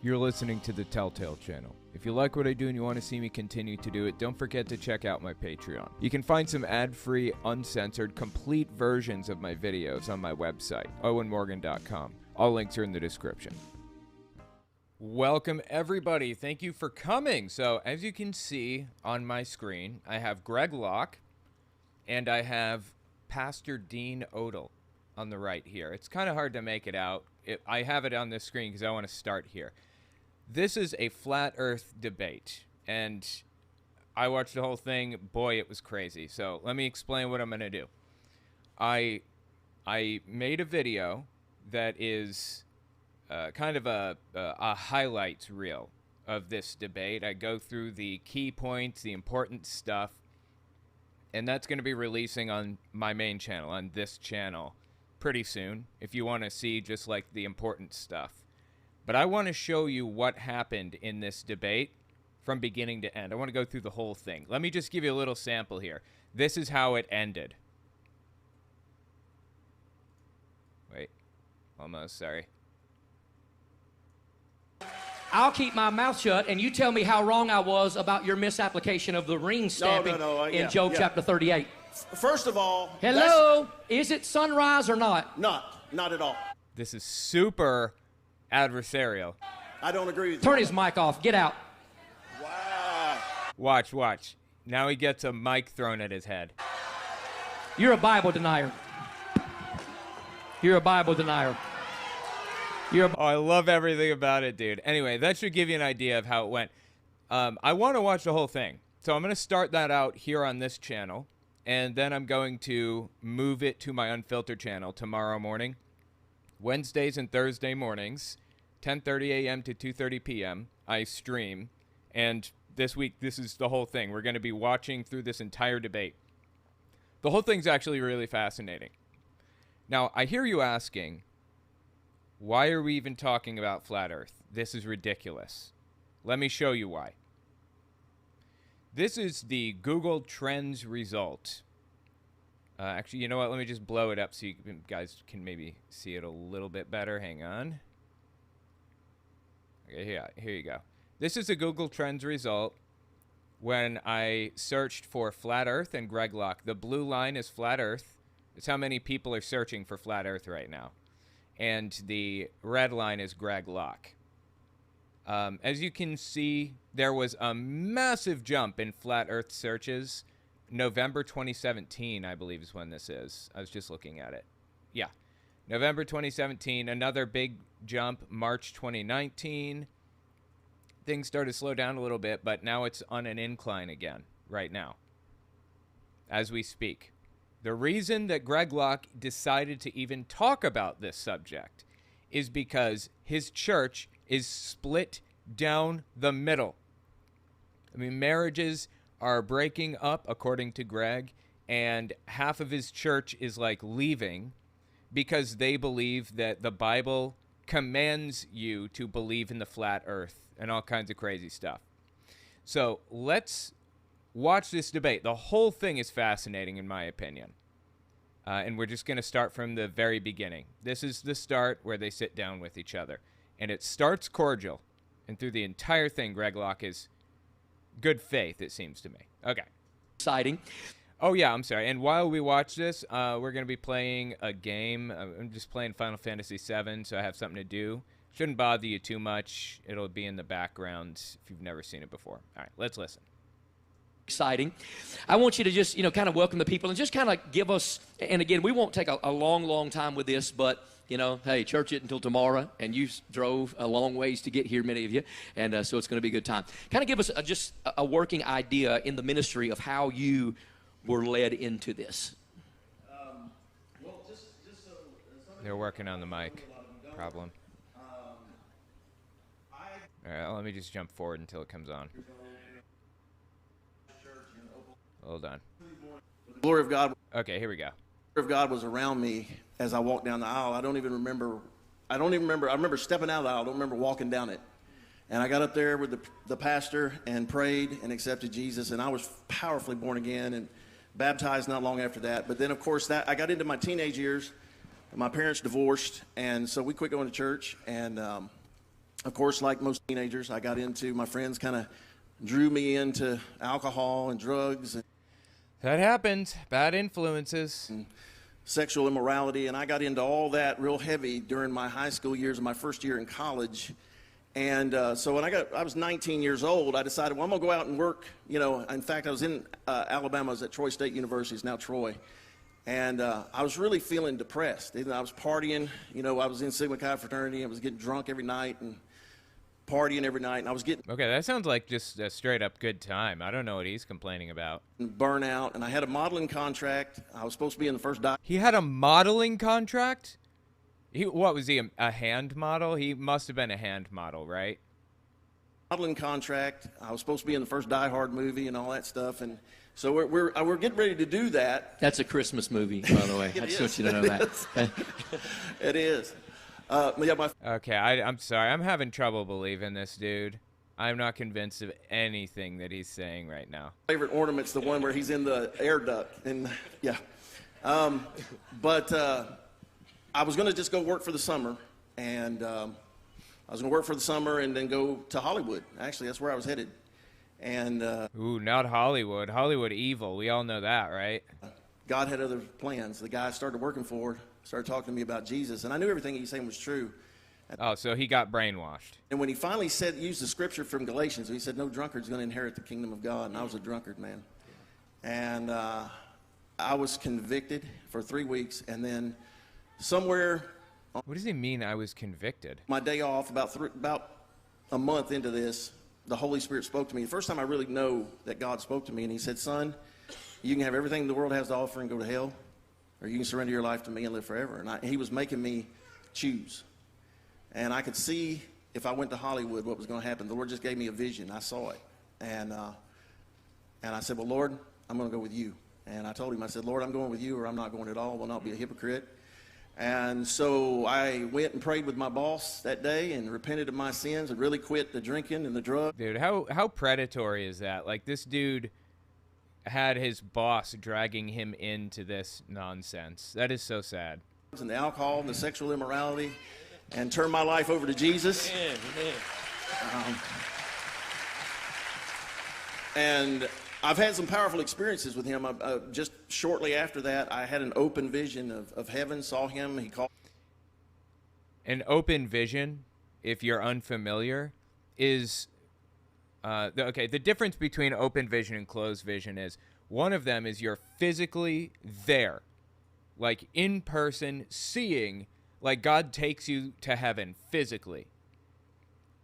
You're listening to the Telltale channel. If you like what I do and you want to see me continue to do it, don't forget to check out my Patreon. You can find some ad-free, uncensored, complete versions of my videos on my website, owenmorgan.com. All links are in the description. Welcome, everybody. Thank you for coming. So, as you can see on my screen, I have Greg Locke, and I have Pastor Dean Odle on the right here. It's kind of hard to make it out. I have it on this screen because I want to start here. This is a flat earth debate, and I watched the whole thing. Boy, it was crazy. So let me explain what I'm going to do. I made a video that is kind of a highlights reel of this debate. I go through the key points, the important stuff, and that's going to be releasing on my main channel, on this channel, pretty soon, if you want to see just like the important stuff. But I want to show you what happened in this debate from beginning to end. I want to go through the whole thing. Let me just give you a little sample here. This is how it ended. Wait, almost, sorry. I'll keep my mouth shut, and you tell me how wrong I was about your misapplication of the ring stamping in Job chapter 38. First of all... Hello? Is it sunrise or not? Not at all. This is super adversarial. I don't agree with you. Turn his mic off. Get out. Wow. Watch. Now he gets a mic thrown at his head. You're a Bible denier. You're a Bible denier. Oh, I love everything about it, dude. Anyway, that should give you an idea of how it went. I want to watch the whole thing. So I'm going to start that out here on this channel, and then I'm going to move it to my unfiltered channel tomorrow morning. Wednesdays and Thursday mornings, 10:30 a.m. to 2:30 p.m. I stream, and this week, this is the whole thing. We're going to be watching through this entire debate. The whole thing's actually really fascinating. Now, I hear you asking, why are we even talking about flat Earth? This is ridiculous. Let me show you why. This is the Google Trends result. Actually, you know what? Let me just blow it up so you guys can maybe see it a little bit better. Hang on. Okay, here you go. This is a Google Trends result when I searched for flat Earth and Greg Locke. The blue line is flat Earth. It's how many people are searching for flat Earth right now. And the red line is Greg Locke. As you can see, there was a massive jump in flat Earth searches. November 2017, I believe, is when this is. I was just looking at it. Yeah. November 2017, another big jump. March 2019. Things started to slow down a little bit, but now it's on an incline again right now as we speak. The reason that Greg Locke decided to even talk about this subject is because his church is split down the middle. I mean, marriages are breaking up, according to Greg, and half of his church is like leaving because they believe that the Bible commands you to believe in the flat earth and all kinds of crazy stuff. So let's watch this debate. The whole thing is fascinating, in my opinion. And we're just going to start from the very beginning. This is the start where they sit down with each other. And it starts cordial. And through the entire thing, Greg Locke is good faith, it seems to me. Okay. Exciting. Oh, yeah, I'm sorry. And while we watch this, we're going to be playing a game. I'm just playing Final Fantasy VII, so I have something to do. Shouldn't bother you too much. It'll be in the background if you've never seen it before. All right, let's listen. Exciting. I want you to just, kind of welcome the people and just kind of give us, and again, we won't take a long time with this, but, hey, church it until tomorrow, and you drove a long ways to get here, many of you, and so it's going to be a good time. Kind of give us just a working idea in the ministry of how you were led into this. They're working on the mic problem. All right, let me just jump forward until it comes on. Hold on. The glory of God. Okay, here we go. The glory of God was around me as I walked down the aisle. I remember stepping out of the aisle. I don't remember walking down it. And I got up there with the pastor and prayed and accepted Jesus, and I was powerfully born again and baptized not long after that. But then, of course, I got into my teenage years. My parents divorced, and so we quit going to church. And Of course, like most teenagers, my friends kind of drew me into alcohol and drugs and That happens. Bad influences. sexual immorality, and I got into all that real heavy during my high school years and my first year in college. And so when I was 19 years old, I decided, well, I'm going to go out and work. You know, in fact, I was in Alabama. I was at Troy State University, it's now Troy. And I was really feeling depressed. I was partying. You know, I was in Sigma Chi fraternity. I was getting drunk every night and partying every night. And I was getting Okay, that sounds like just a straight up good time. I don't know what he's complaining about. burnout. And I had a modeling contract. I was supposed to be in the first He had a modeling contract? What was he, a hand model? He must have been a hand model, right? modeling contract. I was supposed to be in the first Die Hard movie and all that stuff. And so we're getting ready to do that. That's a Christmas movie, by the way. I just want you to know that. It is. Okay, I'm sorry. I'm having trouble believing this dude. I'm not convinced of anything that he's saying right now. Favorite ornament's the one where he's in the air duct. And yeah. But I was going to just go work for the summer. And I was going to work for the summer and then go to Hollywood. Actually, that's where I was headed. And Ooh, not Hollywood. Hollywood evil. We all know that, right? God had other plans. The guy I started working for started talking to me about Jesus, and I knew everything he was saying was true. Oh, so he got brainwashed. And when he finally used the scripture from Galatians, he said, no drunkard's going to inherit the kingdom of God. And I was a drunkard, man. And I was convicted for 3 weeks, and then somewhere What does he mean I was convicted? my day off, about a month into this, the Holy Spirit spoke to me. The first time I really know that God spoke to me, and he said, son, you can have everything the world has to offer and go to hell, or you can surrender your life to me and live forever. And he was making me choose. And I could see if I went to Hollywood what was going to happen. The Lord just gave me a vision. I saw it. And I said, well, Lord, I'm going to go with you. And I told him, I said, Lord, I'm going with you, or I'm not going at all. I will not be a hypocrite. And so I went and prayed with my boss that day and repented of my sins and really quit the drinking and the drugs. Dude, how predatory is that? Like, this dude had his boss dragging him into this nonsense. That is so sad. And the alcohol and the sexual immorality, and turned my life over to Jesus. And I've had some powerful experiences with him. Just shortly after that, I had an open vision of heaven, saw him. He called. An open vision, if you're unfamiliar, is the difference between open vision and closed vision is one of them is you're physically there, like in person, seeing, like God takes you to heaven physically.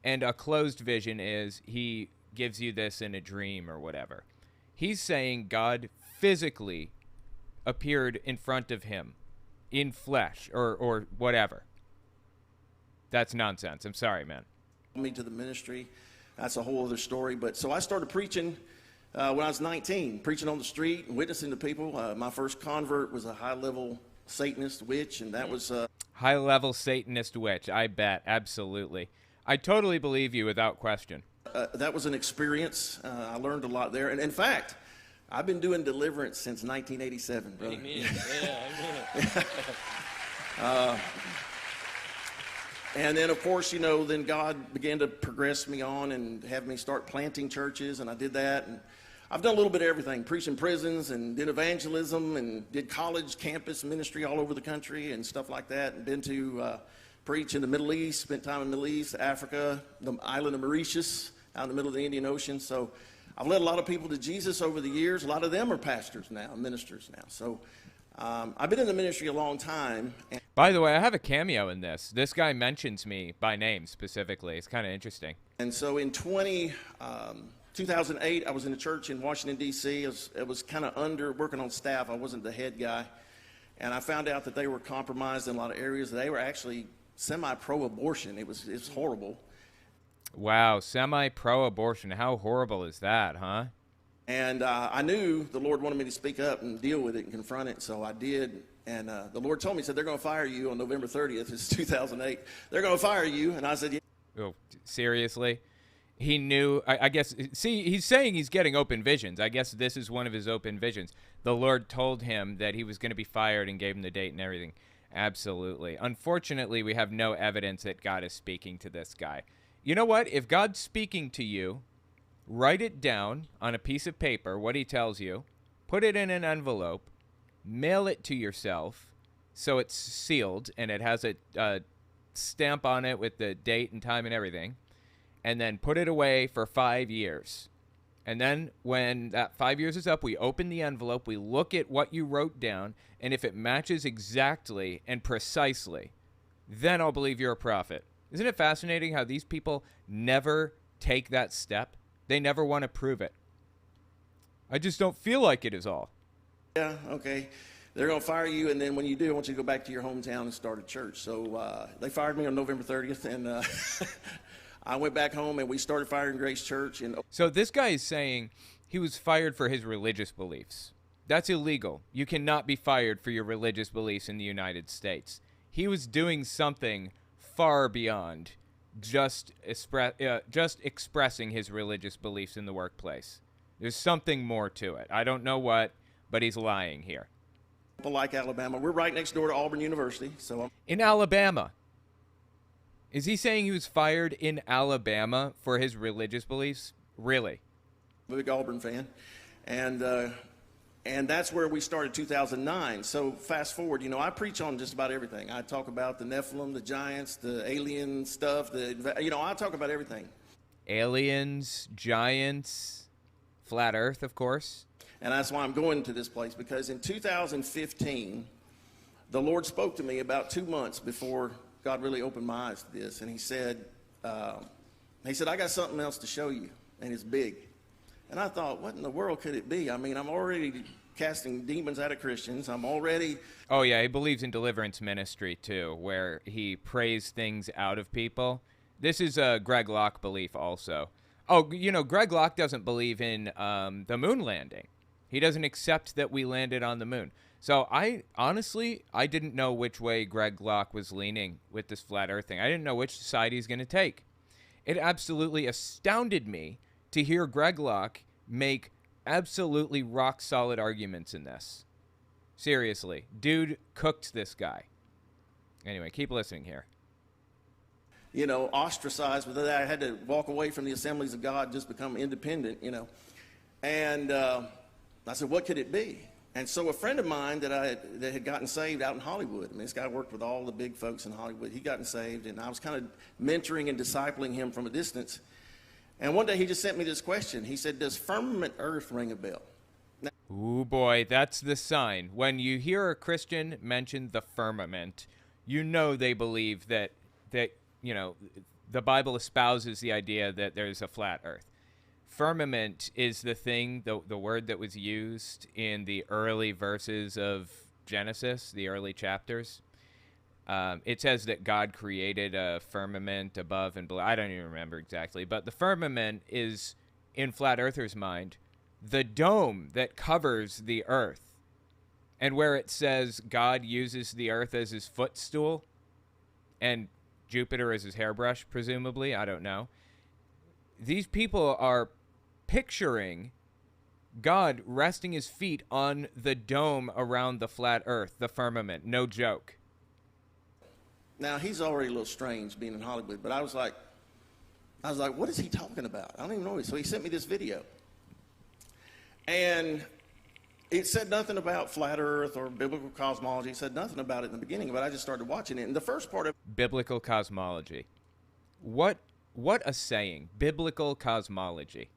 And a closed vision is he gives you this in a dream or whatever. He's saying God physically appeared in front of him in flesh or whatever. That's nonsense. I'm sorry, man. Me to the ministry. That's a whole other story. But so I started preaching when I was 19, preaching on the street and witnessing to people. My first convert was a high-level Satanist witch, and that was high-level Satanist witch. I bet. Absolutely. I totally believe you without question. That was an experience. I learned a lot there. And in fact, I've been doing deliverance since 1987, brother. Amen. Yeah, amen. And then, of course, then God began to progress me on and have me start planting churches, and I did that. And I've done a little bit of everything, preaching prisons and did evangelism and did college campus ministry all over the country and stuff like that, and been to preach in the Middle East, spent time in the Middle East, Africa, the island of Mauritius, out in the middle of the Indian Ocean. So I've led a lot of people to Jesus over the years. A lot of them are pastors now, ministers now. So I've been in the ministry a long time. By the way, I have a cameo in this. This guy mentions me by name specifically. It's kind of interesting. And so in 2008, I was in a church in Washington, D.C. It was kind of working on staff. I wasn't the head guy. And I found out that they were compromised in a lot of areas. They were actually semi-pro-abortion. It was horrible. Wow, semi-pro-abortion. How horrible is that, huh? And I knew the Lord wanted me to speak up and deal with it and confront it, so I did. And the Lord told me, he said, they're going to fire you on November 30th. It's 2008. They're going to fire you. And I said, yeah. Oh, seriously? He knew, I guess, see, he's saying he's getting open visions. I guess this is one of his open visions. The Lord told him that he was going to be fired and gave him the date and everything. Absolutely. Unfortunately, we have no evidence that God is speaking to this guy. You know what? If God's speaking to you, write it down on a piece of paper, what he tells you, put it in an envelope, mail it to yourself so it's sealed and it has a stamp on it with the date and time and everything, and then put it away for 5 years. And then when that 5 years is up, we open the envelope, we look at what you wrote down, and if it matches exactly and precisely, then I'll believe you're a prophet. Isn't it fascinating how these people never take that step? They never want to prove it. I just don't feel like it is all. Yeah, okay. They're going to fire you, and then when you do, I want you to go back to your hometown and start a church. So they fired me on November 30th, and I went back home, and we started Fire and Grace Church. So this guy is saying he was fired for his religious beliefs. That's illegal. You cannot be fired for your religious beliefs in the United States. He was doing something far beyond just expressing his religious beliefs in the workplace. There's something more to it. I don't know what, but he's lying here. Like Alabama. We're right next door to Auburn University. In Alabama. Is he saying he was fired in Alabama for his religious beliefs? Really? I'm a big Auburn fan. And that's where we started 2009. So fast forward, I preach on just about everything. I talk about the Nephilim, the giants, the alien stuff. I talk about everything. Aliens, giants, flat earth, of course. And that's why I'm going to this place, because in 2015, the Lord spoke to me about 2 months before God really opened my eyes to this. And he said, I got something else to show you, and it's big. And I thought, what in the world could it be? I mean, I'm already casting demons out of Christians. I'm already... Oh, yeah, he believes in deliverance ministry, too, where he prays things out of people. This is a Greg Locke belief also. Oh, Greg Locke doesn't believe in the moon landing. He doesn't accept that we landed on the moon. So I didn't know which way Greg Locke was leaning with this flat earth thing. I didn't know which side he's going to take. It absolutely astounded me to hear Greg Locke make absolutely rock-solid arguments in this. Seriously. Dude cooked this guy. Anyway, keep listening here. Ostracized, but I had to walk away from the assemblies of God, just become independent, And I said, what could it be? And so a friend of mine that had gotten saved out in Hollywood, this guy worked with all the big folks in Hollywood. He gotten saved, and I was kind of mentoring and discipling him from a distance. And one day he just sent me this question. He said, does firmament earth ring a bell? Ooh, boy, that's the sign. When you hear a Christian mention the firmament, they believe that the Bible espouses the idea that there's a flat earth. Firmament is the thing, the word that was used in the early verses of Genesis, the early chapters. It says that God created a firmament above and below. I don't even remember exactly. But the firmament is, in flat earthers' mind, the dome that covers the earth. And where it says God uses the earth as his footstool and Jupiter as his hairbrush, presumably. I don't know. These people are picturing God resting his feet on the dome around the flat earth, the firmament. No joke. Now, he's already a little strange being in Hollywood, but I was like, what is he talking about? I don't even know. So he sent me this video. And it said nothing about flat earth or biblical cosmology. It said nothing about it in the beginning, but I just started watching it. And the first part of biblical cosmology. What a saying. Biblical cosmology.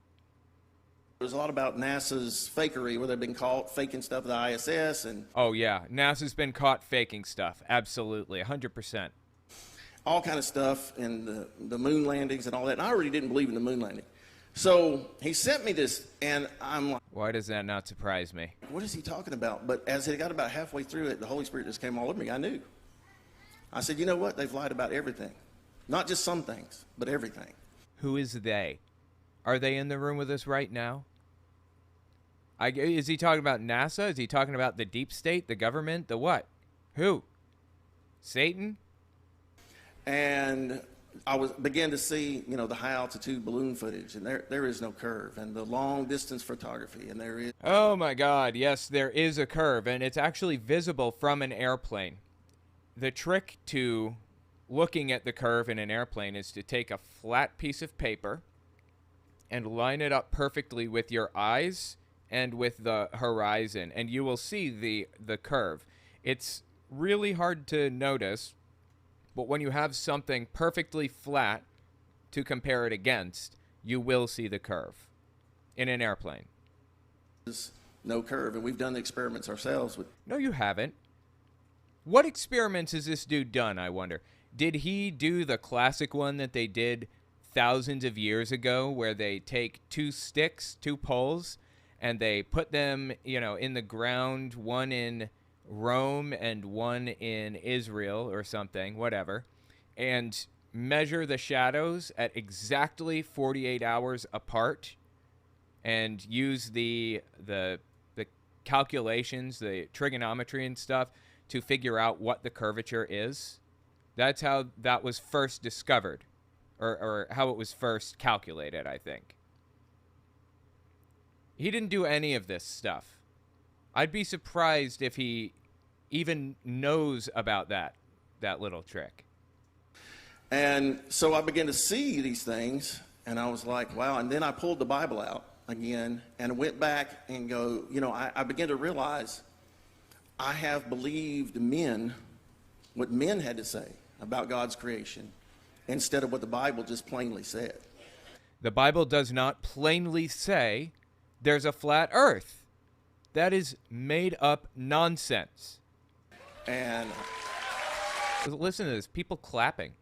There's a lot about NASA's fakery, where they've been caught faking stuff at the ISS. And oh, yeah. NASA's been caught faking stuff. Absolutely. 100%. All kind of stuff, and the moon landings and all that. And I already didn't believe in the moon landing. So he sent me this, and I'm like, why does that not surprise me? What is he talking about? But as it got about halfway through it, the Holy Spirit just came all over me. I knew. I said, you know what? They've lied about everything. Not just some things, but everything. Who is they? Are they in the room with us right now? Is he talking about NASA? Is he talking about the deep state, the government, the what? Who? Satan? And I began to see, the high altitude balloon footage, and there is no curve, and the long distance photography, and there is. Oh my God! Yes, there is a curve, and it's actually visible from an airplane. The trick to looking at the curve in an airplane is to take a flat piece of paper and line it up perfectly with your eyes and with the horizon, and you will see the curve. It's really hard to notice, but when you have something perfectly flat to compare it against, you will see the curve in an airplane. There's no curve, and we've done the experiments ourselves. No, you haven't. What experiments has this dude done, I wonder? Did he do the classic one that they did thousands of years ago, where they take two sticks, two poles, and they put them, in the ground, one in Rome and one in Israel or something, whatever, and measure the shadows at exactly 48 hours apart, and use the calculations, the trigonometry and stuff, to figure out what the curvature is? That's how that was first discovered, or how it was first calculated, I think. He didn't do any of this stuff. I'd be surprised if he even knows about that little trick. And so I began to see these things, and I was like, wow. And then I pulled the Bible out again and went back and I began to realize I have believed what men had to say about God's creation instead of what the Bible just plainly said. The Bible does not plainly say there's a flat earth. That is made up nonsense. And listen to this, people clapping.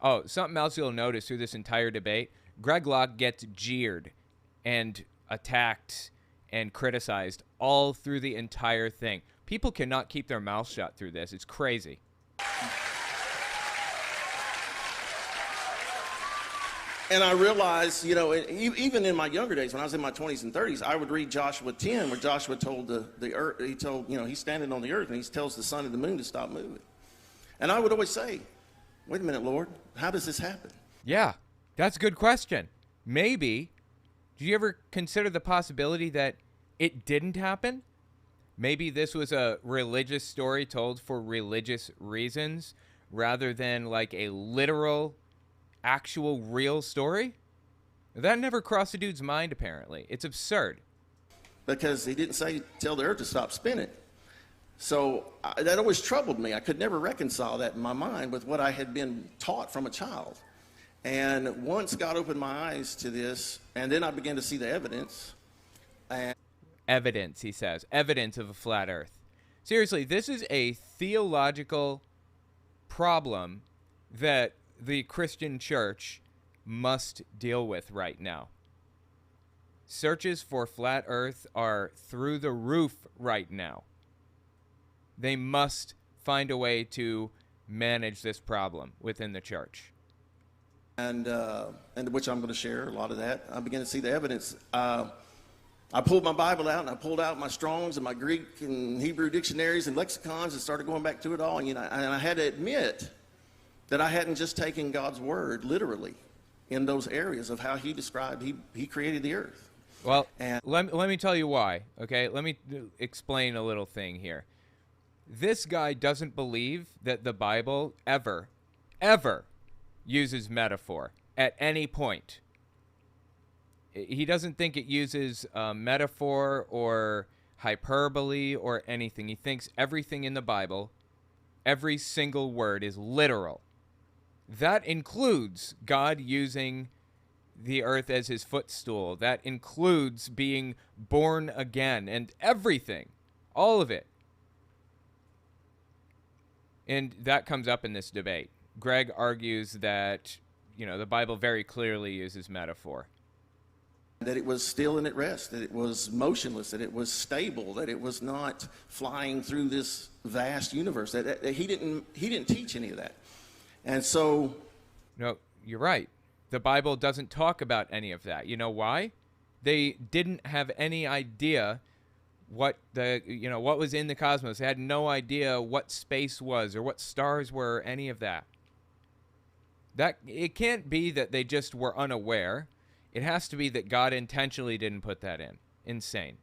Oh, something else you'll notice through this entire debate, Greg Locke gets jeered and attacked and criticized all through the entire thing. People cannot keep their mouths shut through this. It's crazy. And I realized, even in my younger days, when I was in my 20s and 30s, I would read Joshua 10, where Joshua told the earth, he's standing on the earth, and he tells the sun and the moon to stop moving. And I would always say, wait a minute, Lord, how does this happen? Yeah, that's a good question. Maybe, did you ever consider the possibility that it didn't happen? Maybe this was a religious story told for religious reasons, rather than like a literal, actual, real story? That never crossed a dude's mind, apparently. It's absurd. Because he didn't say, tell the earth to stop spinning. So that always troubled me. I could never reconcile that in my mind with what I had been taught from a child. And once God opened my eyes to this, and then I began to see the evidence. Evidence, he says. Evidence of a flat earth. Seriously, this is a theological problem that the Christian church must deal with right now. Searches for flat earth are through the roof right now. They must find a way to manage this problem within the church. And which I'm going to share a lot of that. I began to see the evidence. I pulled my Bible out, and I pulled out my Strong's and my Greek and Hebrew dictionaries and lexicons and started going back to it all. And I had to admit that I hadn't just taken God's word literally in those areas of how he described, he created the earth. Well, let me tell you why, okay? Let me explain a little thing here. This guy doesn't believe that the Bible ever uses metaphor at any point. He doesn't think it uses metaphor or hyperbole or anything. He thinks everything in the Bible, every single word, is literal. That includes God using the earth as his footstool. That includes being born again and everything, all of it. And that comes up in this debate. Greg argues that, the Bible very clearly uses metaphor. That it was still and at rest, that it was motionless, that it was stable, that it was not flying through this vast universe. That he didn't teach any of that. And so... No, you're right. The Bible doesn't talk about any of that. You know why? They didn't have any idea what what was in the cosmos. They had no idea what space was or what stars were or any of that. It can't be that they just were unaware. It has to be that God intentionally didn't put that in. Insane.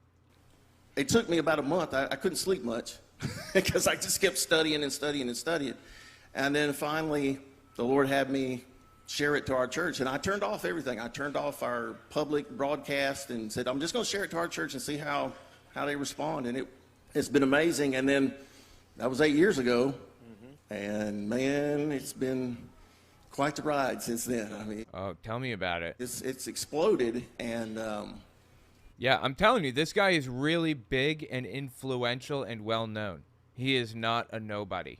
It took me about a month. I couldn't sleep much because I just kept studying and studying and studying. And then finally, the Lord had me share it to our church, and I turned off everything. I turned off our public broadcast and said, I'm just going to share it to our church and see how they respond. And it's been amazing. And then that was 8 years ago, and man, it's been quite the ride since then. I mean, Oh, tell me about it. it's exploded, and Yeah, I'm telling you, this guy is really big and influential and well known. He is not a nobody.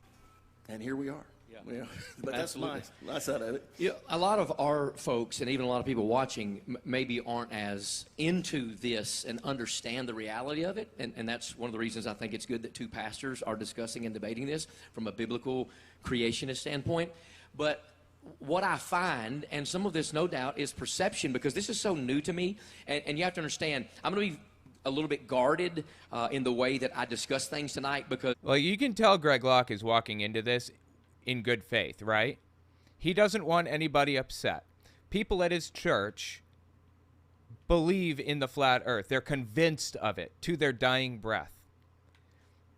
here we are. Yeah. But that's Absolutely. my side of it. Yeah, a lot of our folks, and even a lot of people watching, maybe aren't as into this and understand the reality of it. And that's one of the reasons I think it's good that two pastors are discussing and debating this from a biblical creationist standpoint. But what I find, and some of this no doubt, is perception, because this is so new to me. And you have to understand, I'm going to be a little bit guarded in the way that I discuss things tonight, because... Well, you can tell Greg Locke is walking into this in good faith, right? He doesn't want anybody upset. People at his church believe in the flat earth. They're convinced of it to their dying breath.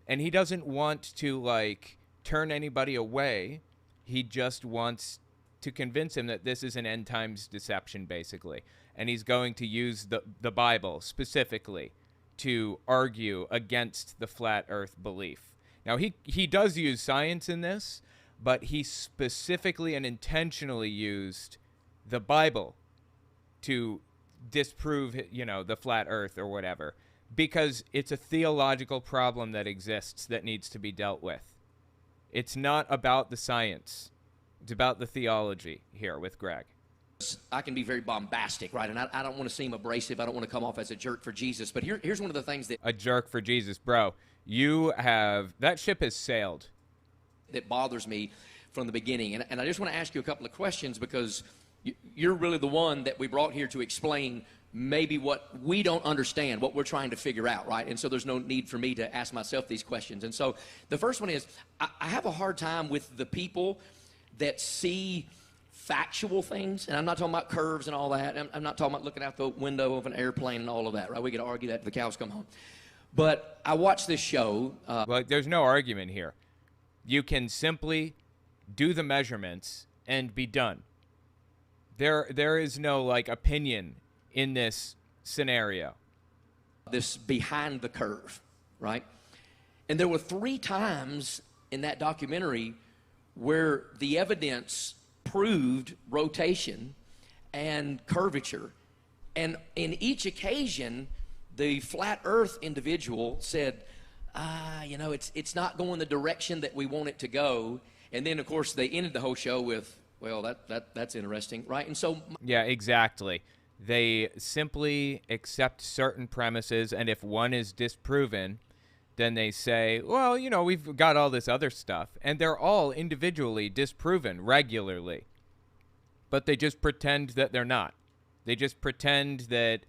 And he doesn't want to, like, turn anybody away. He just wants to convince him that this is an end times deception, basically. And he's going to use the Bible specifically to argue against the flat earth belief. Now, he does use science in this, but he specifically and intentionally used the Bible to disprove, the flat earth or whatever, because it's a theological problem that exists that needs to be dealt with. It's not about the science. It's about the theology here with Greg. I can be very bombastic, right? And I don't want to seem abrasive. I don't want to come off as a jerk for Jesus. But here's one of the things that... A jerk for Jesus, bro. That ship has sailed. That bothers me from the beginning. And I just want to ask you a couple of questions, because you're really the one that we brought here to explain maybe what we don't understand, what we're trying to figure out, right? And so there's no need for me to ask myself these questions. And so the first one is, I have a hard time with the people that see factual things, and I'm not talking about curves and all that. I'm not talking about looking out the window of an airplane and all of that, right? We could argue that till the cows come home. But I watched this show. Well, there's no argument here. You can simply do the measurements and be done. There is no, opinion in this scenario. This behind the curve, right? And there were 3 times in that documentary where the evidence proved rotation and curvature. And in each occasion, the flat earth individual said, it's not going the direction that we want it to go. And then, of course, they ended the whole show with, well, that's interesting, right? And so... Yeah, exactly. They simply accept certain premises, and if one is disproven, then they say, well, we've got all this other stuff. And they're all individually disproven regularly. But they just pretend that they're not. They just pretend that,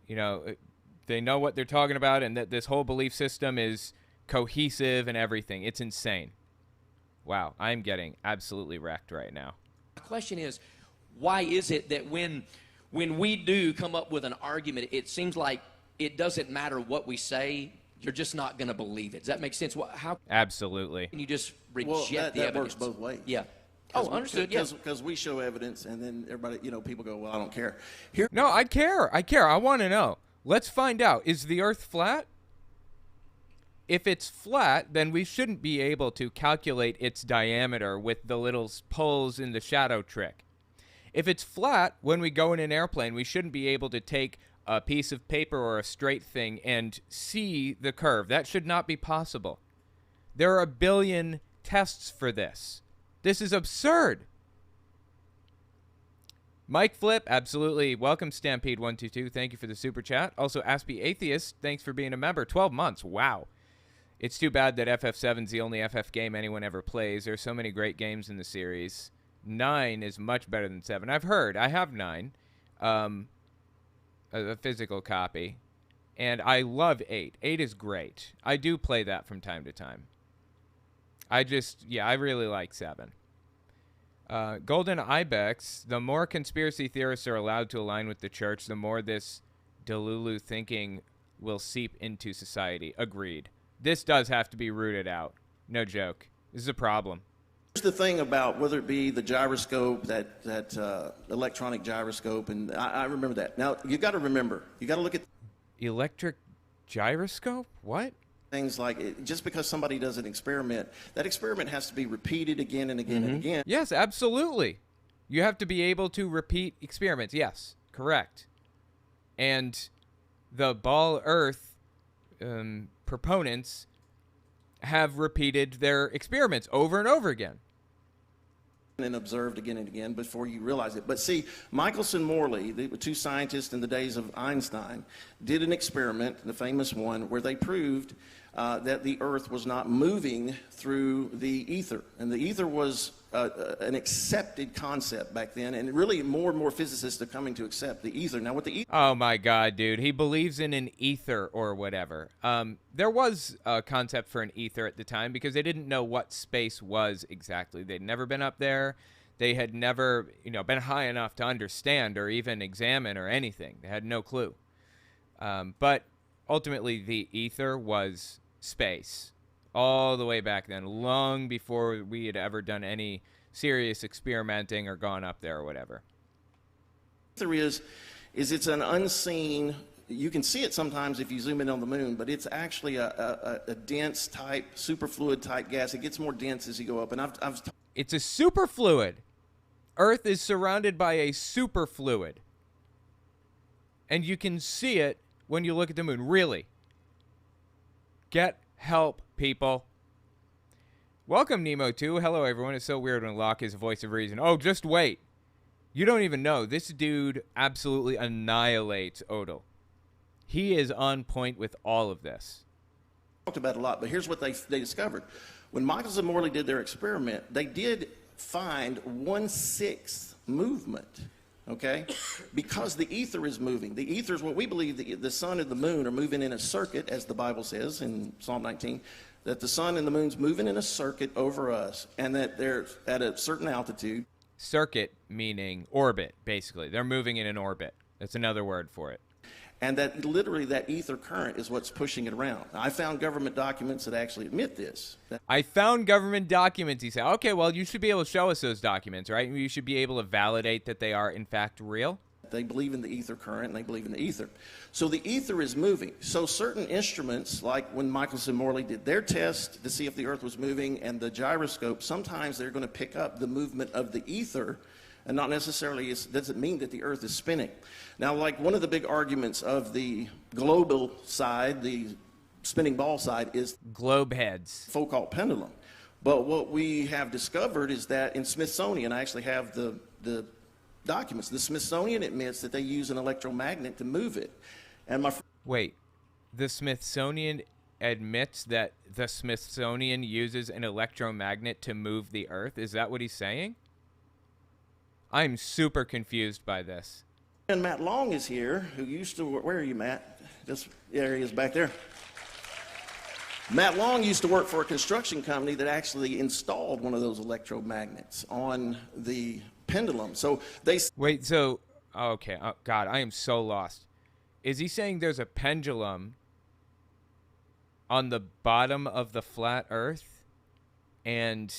they know what they're talking about and that this whole belief system is cohesive and everything. It's insane. Wow, I'm getting absolutely wrecked right now. The question is, why is it that when we do come up with an argument, it seems like it doesn't matter what we say, you're just not going to believe it? Does that make sense? How Absolutely. can you just reject Well, the that evidence? works both ways. Yeah. Oh, understood. Yeah. Because we show evidence, and then everybody, people go, well, I don't care. No, I care. I want to know. Let's find out. Is the Earth flat? If it's flat, then we shouldn't be able to calculate its diameter with the little poles in the shadow trick. If it's flat, when we go in an airplane, we shouldn't be able to take a piece of paper or a straight thing and see the curve. That should not be possible. There are a billion tests for this. This is absurd. Mike Flip, absolutely. Welcome, Stampede122. Thank you for the super chat. Also, Aspie Atheist, thanks for being a member. 12 months. Wow. It's too bad that FF7's the only FF game anyone ever plays. There's so many great games in the series. 9 is much better than 7. I've heard. I have 9. A physical copy. And I love 8. 8 is great. I do play that from time to time. I really like 7. Golden Ibex, the more conspiracy theorists are allowed to align with the church, the more this Delulu thinking will seep into society. Agreed. This does have to be rooted out. No joke. This is a problem. Here's the thing about whether it be the gyroscope, that electronic gyroscope, and I remember that. Now, you got to remember, you got to look at Electric gyroscope? What? things like just because somebody does an experiment, that experiment has to be repeated again and again and again. Yes, absolutely. You have to be able to repeat experiments. Yes, correct. And the ball Earth proponents have repeated their experiments over and over again. And observed again and again before you realize it. But see, Michelson Morley, the two scientists in the days of Einstein, did an experiment, the famous one, where they proved that the Earth was not moving through the ether. And the ether was an accepted concept back then, and really more and more physicists are coming to accept the ether. Now, what the ether... Oh, my God, dude. He believes in an ether or whatever. There was a concept for an ether at the time because they didn't know what space was exactly. They'd never been up there. They had never, been high enough to understand or even examine or anything. They had no clue. But ultimately, the ether was space all the way back then, long before we had ever done any serious experimenting or gone up there or whatever. Ether is it's an unseen, you can see it sometimes if you zoom in on the moon, but it's actually a dense type, superfluid type gas. It gets more dense as you go up. And It's a superfluid. Earth is surrounded by a superfluid. And you can see it when you look at the moon. Really. Get help, people. Welcome, Nemo2. Hello, everyone. It's so weird when Locke is a voice of reason. Oh, just wait. You don't even know. This dude absolutely annihilates Odle. He is on point with all of this. Talked about it a lot, but here's what they discovered. When Michelson and Morley did their experiment, they did find 1/6 movement, okay? Because the ether is moving. The ether is what we believe the sun and the moon are moving in a circuit, as the Bible says in Psalm 19, that the sun and the moon's moving in a circuit over us, and that they're at a certain altitude. Circuit meaning orbit, basically. They're moving in an orbit. That's another word for it. And that literally that ether current is what's pushing it around. I found government documents that actually admit this. I found government documents. He said, okay, well, you should be able to show us those documents, right? You should be able to validate that they are, in fact, real. They believe in the ether current, and they believe in the ether. So the ether is moving. So certain instruments, like when Michelson and Morley did their test to see if the Earth was moving, and the gyroscope, sometimes they're going to pick up the movement of the ether, and not necessarily doesn't mean that the Earth is spinning. Now, like one of the big arguments of the global side, the spinning ball side, is globe heads, Foucault pendulum. But what we have discovered is that in Smithsonian, I actually have the documents. The Smithsonian admits that they use an electromagnet to move it. And wait, the Smithsonian admits that the Smithsonian uses an electromagnet to move the Earth? Is that what he's saying? I'm super confused by this. And Matt Long is here, who used to work. Where are you, Matt? There he is back there. Matt Long used to work for a construction company that actually installed one of those electromagnets on the pendulum. So they... Wait, so... Okay, oh, God, I am so lost. Is he saying there's a pendulum on the bottom of the flat Earth, and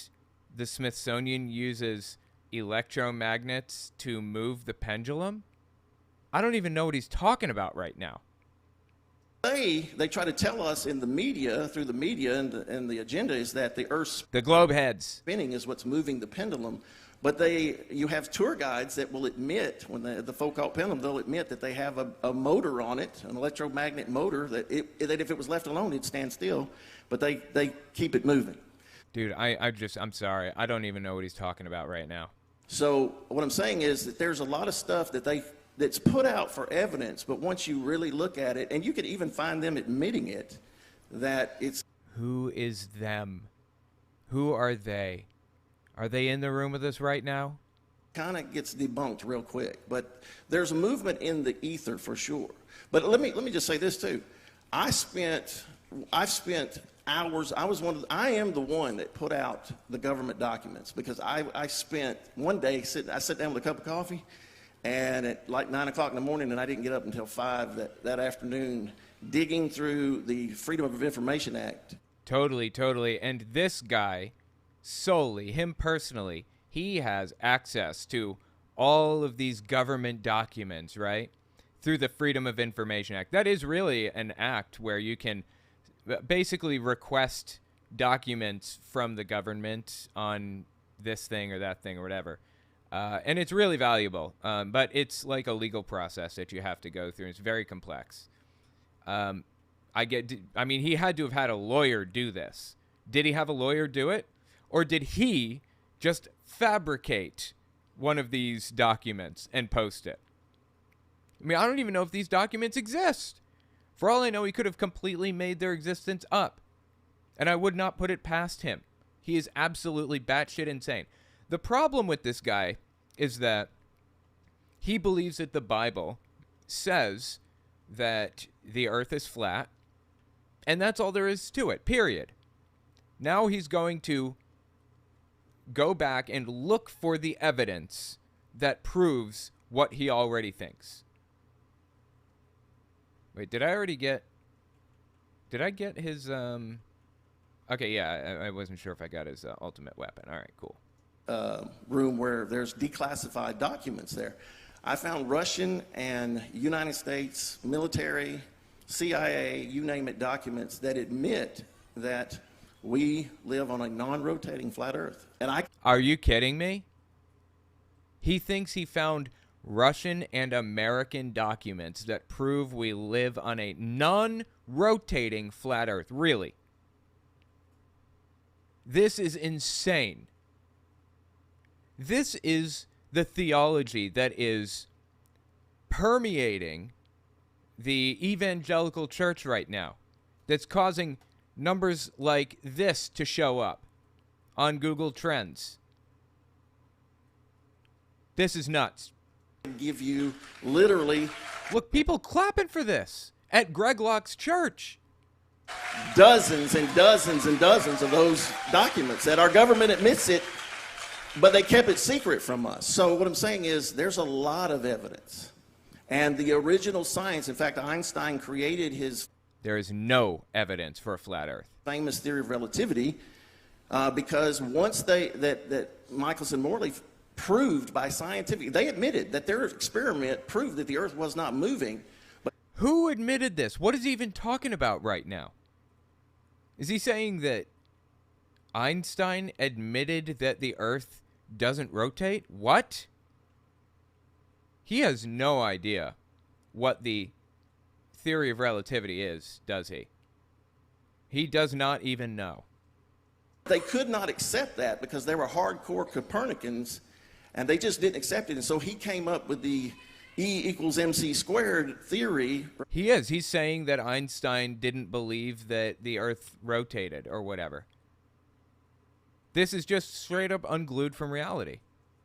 the Smithsonian uses electromagnets to move the pendulum? I don't even know what he's talking about right now. They try to tell us in the media, through the media and the agenda, is that the Earth's... The globe heads. ...spinning is what's moving the pendulum. But you have tour guides that will admit, when the Foucault pendulum, they'll admit that they have a motor on it, an electromagnet motor, that if it was left alone, it'd stand still. But they keep it moving. Dude, I'm sorry. I don't even know what he's talking about right now. So what I'm saying is that there's a lot of stuff that's put out for evidence, but once you really look at it, and you could even find them admitting it, that it's... Who is them? Who are they? Are they in the room with us right now? Kind of gets debunked real quick, but there's a movement in the ether for sure. But let me just say this too. I've spent hours. I am the one that put out the government documents, because I spent one day I sat down with a cup of coffee, and at like 9 o'clock in the morning, and I didn't get up until 5 that afternoon, digging through the Freedom of Information Act. Totally. And this guy solely, him personally, he has access to all of these government documents, right? Through the Freedom of Information Act. That is really an act where you can basically request documents from the government on this thing or that thing or whatever. And it's really valuable, but it's like a legal process that you have to go through. It's very complex. I mean, he had to have had a lawyer do this. Did he have a lawyer do it? Or did he just fabricate one of these documents and post it? I mean, I don't even know if these documents exist. For all I know, he could have completely made their existence up. And I would not put it past him. He is absolutely batshit insane. The problem with this guy is that he believes that the Bible says that the earth is flat, and that's all there is to it, period. Now he's going to go back and look for the evidence that proves what he already thinks. Wait, did I get his, okay, yeah, I wasn't sure if I got his ultimate weapon. All right, cool. Room where there's declassified documents there. I found Russian and United States military, CIA, you name it, documents that admit that we live on a non-rotating flat earth. And Are you kidding me? He thinks he found Russian and American documents that prove we live on a non-rotating flat earth. Really? This is insane. This is the theology that is permeating the evangelical church right now, that's causing numbers like this to show up on Google Trends. This is nuts. Give you literally... Look, people clapping for this at Greg Locke's church. Dozens and dozens and dozens of those documents that our government admits it, but they kept it secret from us. So what I'm saying is there's a lot of evidence. And the original science, in fact, Einstein created his... There is no evidence for a flat earth. ...famous theory of relativity because once that Michelson Morley proved by scientific... They admitted that their experiment proved that the earth was not moving. But who admitted this? What is he even talking about right now? Is he saying that Einstein admitted that the earth doesn't rotate? What? He has no idea what the theory of relativity is, does he? He does not even know. They could not accept that because they were hardcore Copernicans, and they just didn't accept it. And so he came up with the E = mc squared theory. He is. He's saying that Einstein didn't believe that the earth rotated or whatever. This is just straight up unglued from reality.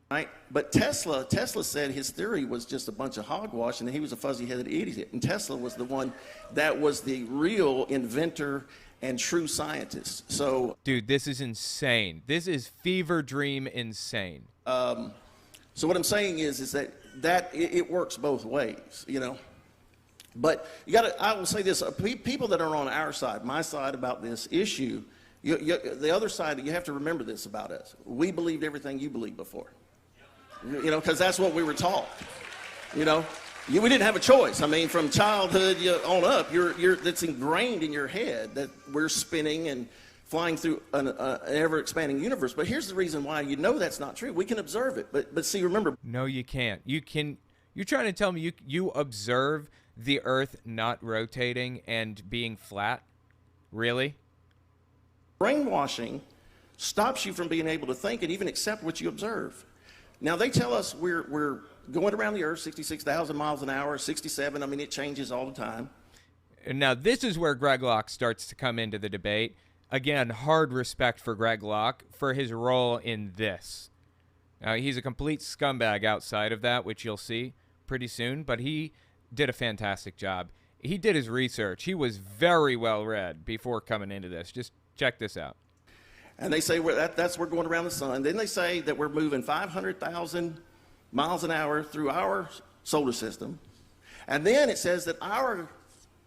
Right? But Tesla said his theory was just a bunch of hogwash and he was a fuzzy-headed idiot. And Tesla was the one that was the real inventor and true scientist. So, dude, this is insane. This is fever dream insane. So what I'm saying is that it works both ways, you know. But I will say this: people that are on our side, my side about this issue, the other side, you have to remember this about us. We believed everything you believed before, you know, because that's what we were taught. You know, we didn't have a choice. I mean, from childhood on up, that's ingrained in your head that we're spinning and flying through an ever-expanding universe. But here's the reason why you know that's not true. We can observe it, but see, remember. No, you can't. You're trying to tell me you observe the Earth not rotating and being flat? Really? Brainwashing stops you from being able to think and even accept what you observe. Now, they tell us we're going around the Earth 66,000 miles an hour, 67. I mean, it changes all the time. And now this is where Greg Locke starts to come into the debate. Again, hard respect for Greg Locke for his role in this. He's a complete scumbag outside of that, which you'll see pretty soon, but he did a fantastic job. He did his research. He was very well read before coming into this. Just check this out. And they say we're going around the sun. Then they say that we're moving 500,000 miles an hour through our solar system. And then it says that our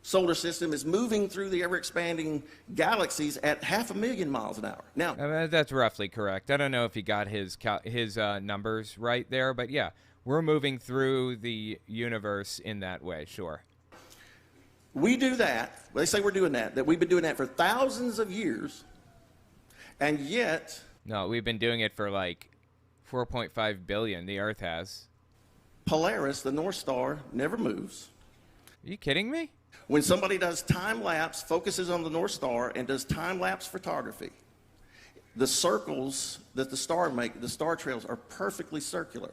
solar system is moving through the ever-expanding galaxies at 500,000 miles an hour. Now, That's roughly correct. I don't know if he got his numbers right there, but yeah, we're moving through the universe in that way, sure. we do that. They say we're doing that we've been doing that for thousands of years, and yet... No, we've been doing it for like 4.5 billion, the Earth has. Polaris, the North Star, never moves. Are you kidding me? When somebody does time-lapse, focuses on the North Star, and does time-lapse photography, the circles that the star trails, are perfectly circular.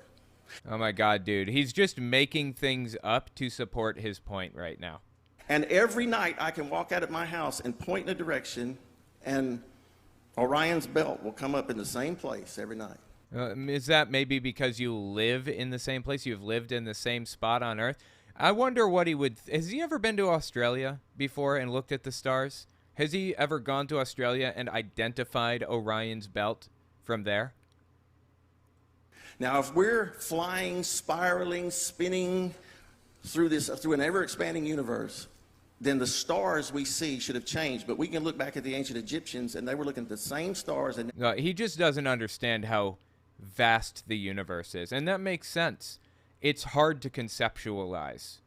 Oh my God, dude. He's just making things up to support his point right now. And every night I can walk out of my house and point in a direction, and Orion's belt will come up in the same place every night. Is that maybe because you live in the same place? You've lived in the same spot on Earth? I wonder what he would... Has he ever been to Australia before and looked at the stars? Has he ever gone to Australia and identified Orion's belt from there? Now, if we're flying, spiraling, spinning through an ever-expanding universe, then the stars we see should have changed. But we can look back at the ancient Egyptians, and they were looking at the same stars. And No, he just doesn't understand how vast the universe is, and that makes sense. It's hard to conceptualize.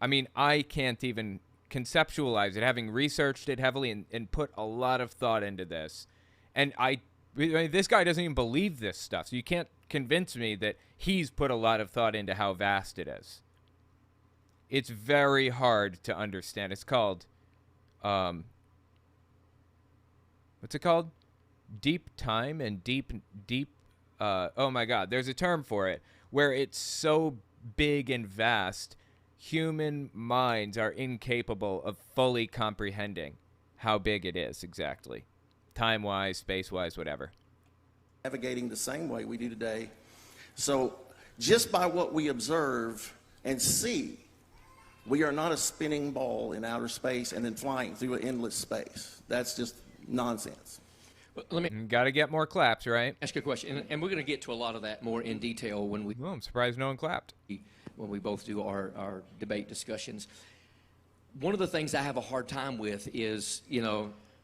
I mean, I can't even conceptualize it, having researched it heavily and put a lot of thought into this. And I mean, this guy doesn't even believe this stuff, so you can't convince me that he's put a lot of thought into how vast it is. It's very hard to understand. It's called, what's it called? Deep time and deep, oh my God, there's a term for it, where it's so big and vast, human minds are incapable of fully comprehending how big it is exactly. Time-wise, space-wise, whatever. Navigating the same way we do today. So just by what we observe and see, we are not a spinning ball in outer space and then flying through an endless space. That's just nonsense. Let me Got to get more claps, right? ask you a question, and we're going to get to a lot of that more in detail when we Well, I'm surprised no one clapped. both do our debate discussions. One of the things I have a hard time with is,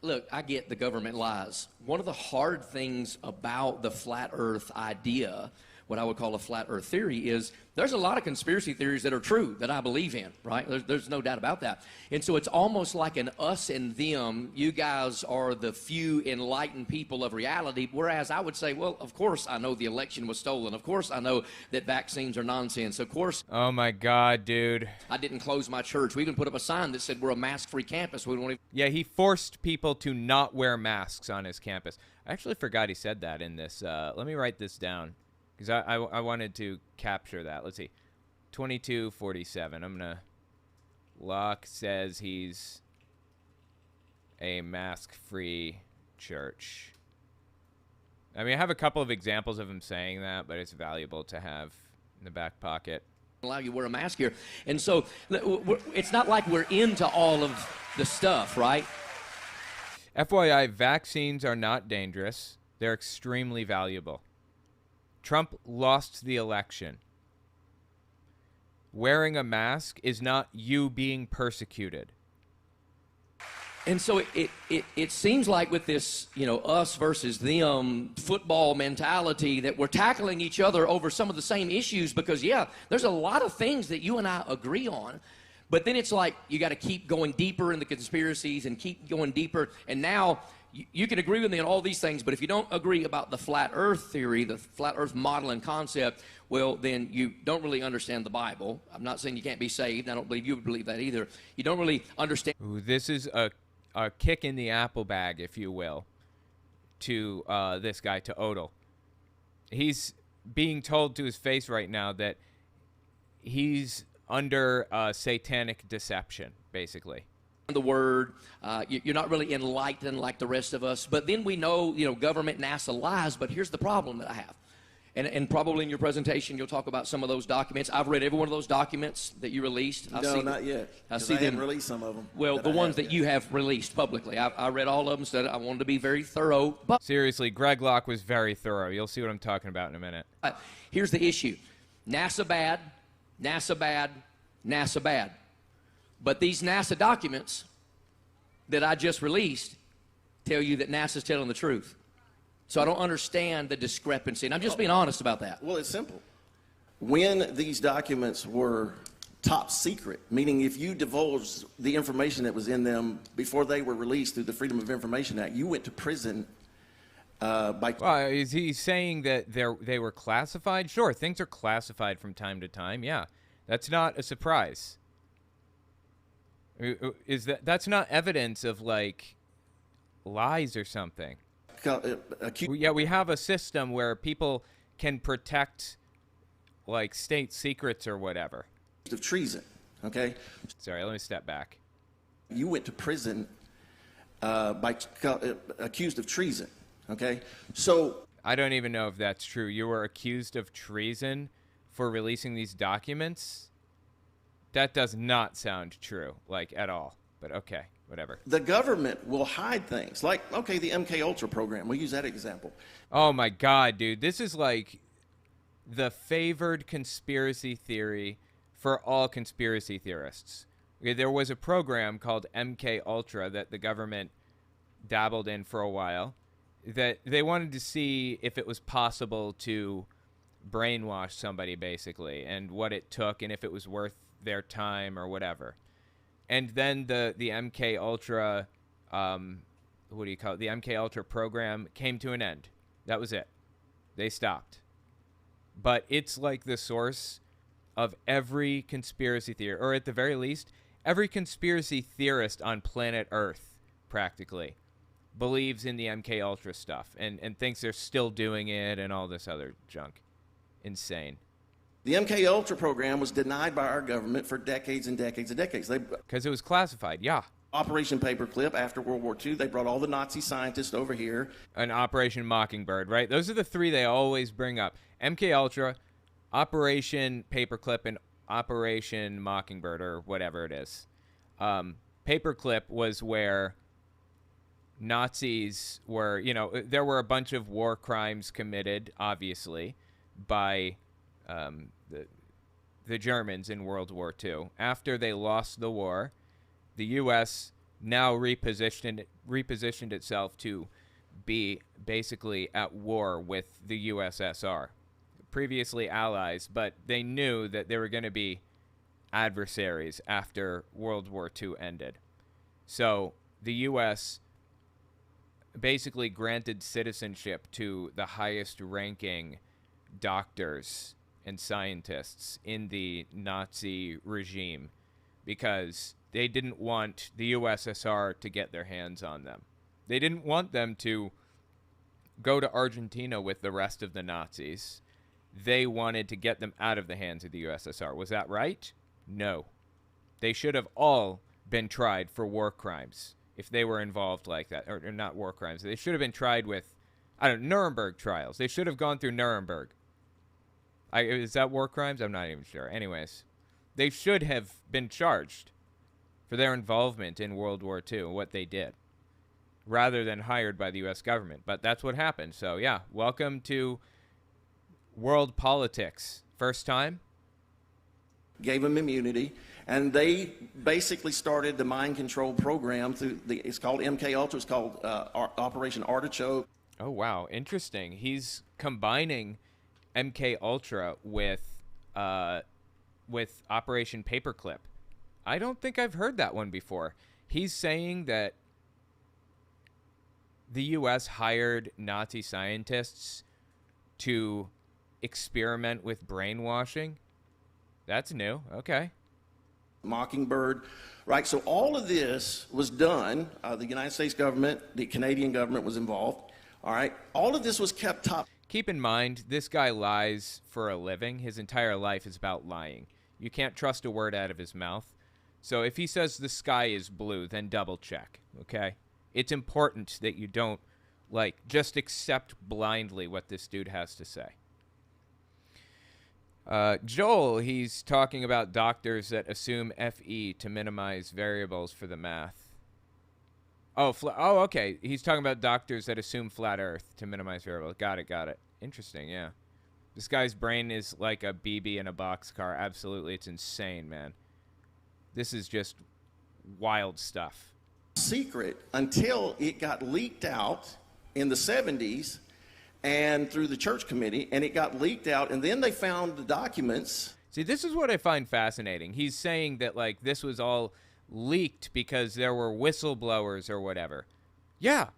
look, I get the government lies. One of the hard things about the flat earth idea, what I would call a flat earth theory, is there's a lot of conspiracy theories that are true that I believe in, right? There's no doubt about that. And so it's almost like an us and them. You guys are the few enlightened people of reality, whereas I would say, well, of course I know the election was stolen. Of course I know that vaccines are nonsense. Of course. Oh my God, dude. I didn't close my church. We even put up a sign that said we're a mask-free campus. We don't even... Yeah, he forced people to not wear masks on his campus. I actually forgot he said that in this. Let me write this down, because I wanted to capture that. Let's see. 2247. I'm going to... Locke says he's a mask-free church. I mean, I have a couple of examples of him saying that, but it's valuable to have in the back pocket. Allow you to wear a mask here. And so it's not like we're into all of the stuff, right? FYI, vaccines are not dangerous. They're extremely valuable. Trump lost the election. Wearing a mask is not you being persecuted. And so it seems like with this, us versus them football mentality that we're tackling each other over some of the same issues because, yeah, there's a lot of things that you and I agree on. But then it's like you got to keep going deeper in the conspiracies and keep going deeper. And now you can agree with me on all these things, but if you don't agree about the flat earth theory, the flat earth model and concept, well, then you don't really understand the Bible. I'm not saying you can't be saved. I don't believe you would believe that either. You don't really understand. Ooh, this is a kick in the apple bag, if you will, to this guy, to Odle. He's being told to his face right now that he's under satanic deception, basically. The word, you're not really enlightened like the rest of us. But then we know, government, NASA lies. But here's the problem that I have. And probably in your presentation, you'll talk about some of those documents. I've read every one of those documents that you released. No, not yet. I haven't released some of them. Well, the ones that you have released publicly. I read all of them, said I wanted to be very thorough. But seriously, Greg Locke was very thorough. You'll see what I'm talking about in a minute. Here's the issue. NASA bad, NASA bad, NASA bad. But these NASA documents that I just released tell you that NASA's telling the truth. So I don't understand the discrepancy, and I'm just being honest about that. Well, it's simple. When these documents were top secret, meaning if you divulged the information that was in them before they were released through the Freedom of Information Act, you went to prison by... Well, is he saying that they were classified? Sure, things are classified from time to time, yeah. That's not a surprise. That's not evidence of, like, lies or something? Yeah, we have a system where people can protect, like, state secrets or whatever. Of treason, okay? Sorry, let me step back. You went to prison accused of treason, okay? So I don't even know if that's true. You were accused of treason for releasing these documents? That does not sound true, like, at all. But okay, whatever. The government will hide things, like, okay, the MK Ultra program. We'll use that example. Oh my God, dude. This is like the favored conspiracy theory for all conspiracy theorists. Okay, there was a program called MK Ultra that the government dabbled in for a while, that they wanted to see if it was possible to brainwash somebody, basically, and what it took and if it was worth their time or whatever. And then the MK Ultra, what do you call it? The MK Ultra program came to an end. That was it. They stopped. But it's like the source of every conspiracy theory, or at the very least, every conspiracy theorist on planet Earth, practically, believes in the MK Ultra stuff and thinks they're still doing it and all this other junk. Insane. The MK Ultra program was denied by our government for decades and decades and decades. Because it was classified, yeah. Operation Paperclip, after World War II, they brought all the Nazi scientists over here. And Operation Mockingbird, right? Those are the three they always bring up. MK Ultra, Operation Paperclip, and Operation Mockingbird, or whatever it is. Paperclip was where Nazis were, there were a bunch of war crimes committed, obviously, by the Germans in World War II. After they lost the war, the U.S. now repositioned itself to be basically at war with the USSR. Previously allies, but they knew that they were going to be adversaries after World War II ended. So the U.S. basically granted citizenship to the highest ranking doctors and scientists in the Nazi regime because they didn't want the USSR to get their hands on them. They didn't want them to go to Argentina with the rest of the Nazis. They wanted to get them out of the hands of the USSR. Was that right? No. They should have all been tried for war crimes if they were involved like that. Or not war crimes. They should have been tried with, Nuremberg trials. They should have gone through Nuremberg. Is that war crimes? I'm not even sure. Anyways, they should have been charged for their involvement in World War II, what they did, rather than hired by the U.S. government. But that's what happened. So, yeah, welcome to world politics. First time? Gave them immunity, and they basically started the mind control program through it's called MK Ultra. It's called Operation Artichoke. Oh, wow. Interesting. He's combining MK Ultra with Operation Paperclip. I don't think I've heard that one before. He's saying that the U.S. hired Nazi scientists to experiment with brainwashing. That's new. Okay. Mockingbird, right? So all of this was done. The United States government, the Canadian government was involved. All right. All of this was kept top. Keep in mind, this guy lies for a living. His entire life is about lying. You can't trust a word out of his mouth. So if he says the sky is blue, then double check, okay? It's important that you don't, just accept blindly what this dude has to say. Joel, he's talking about doctors that assume FE to minimize variables for the math. Oh, okay. He's talking about doctors that assume flat Earth to minimize variables. Got it. Interesting, yeah. This guy's brain is like a BB in a boxcar. Absolutely, it's insane, man. This is just wild stuff. Secret until it got leaked out in the 70s and through the church committee, and it got leaked out, and then they found the documents. See, this is what I find fascinating. He's saying that, like, this was all leaked because there were whistleblowers or whatever. Yeah.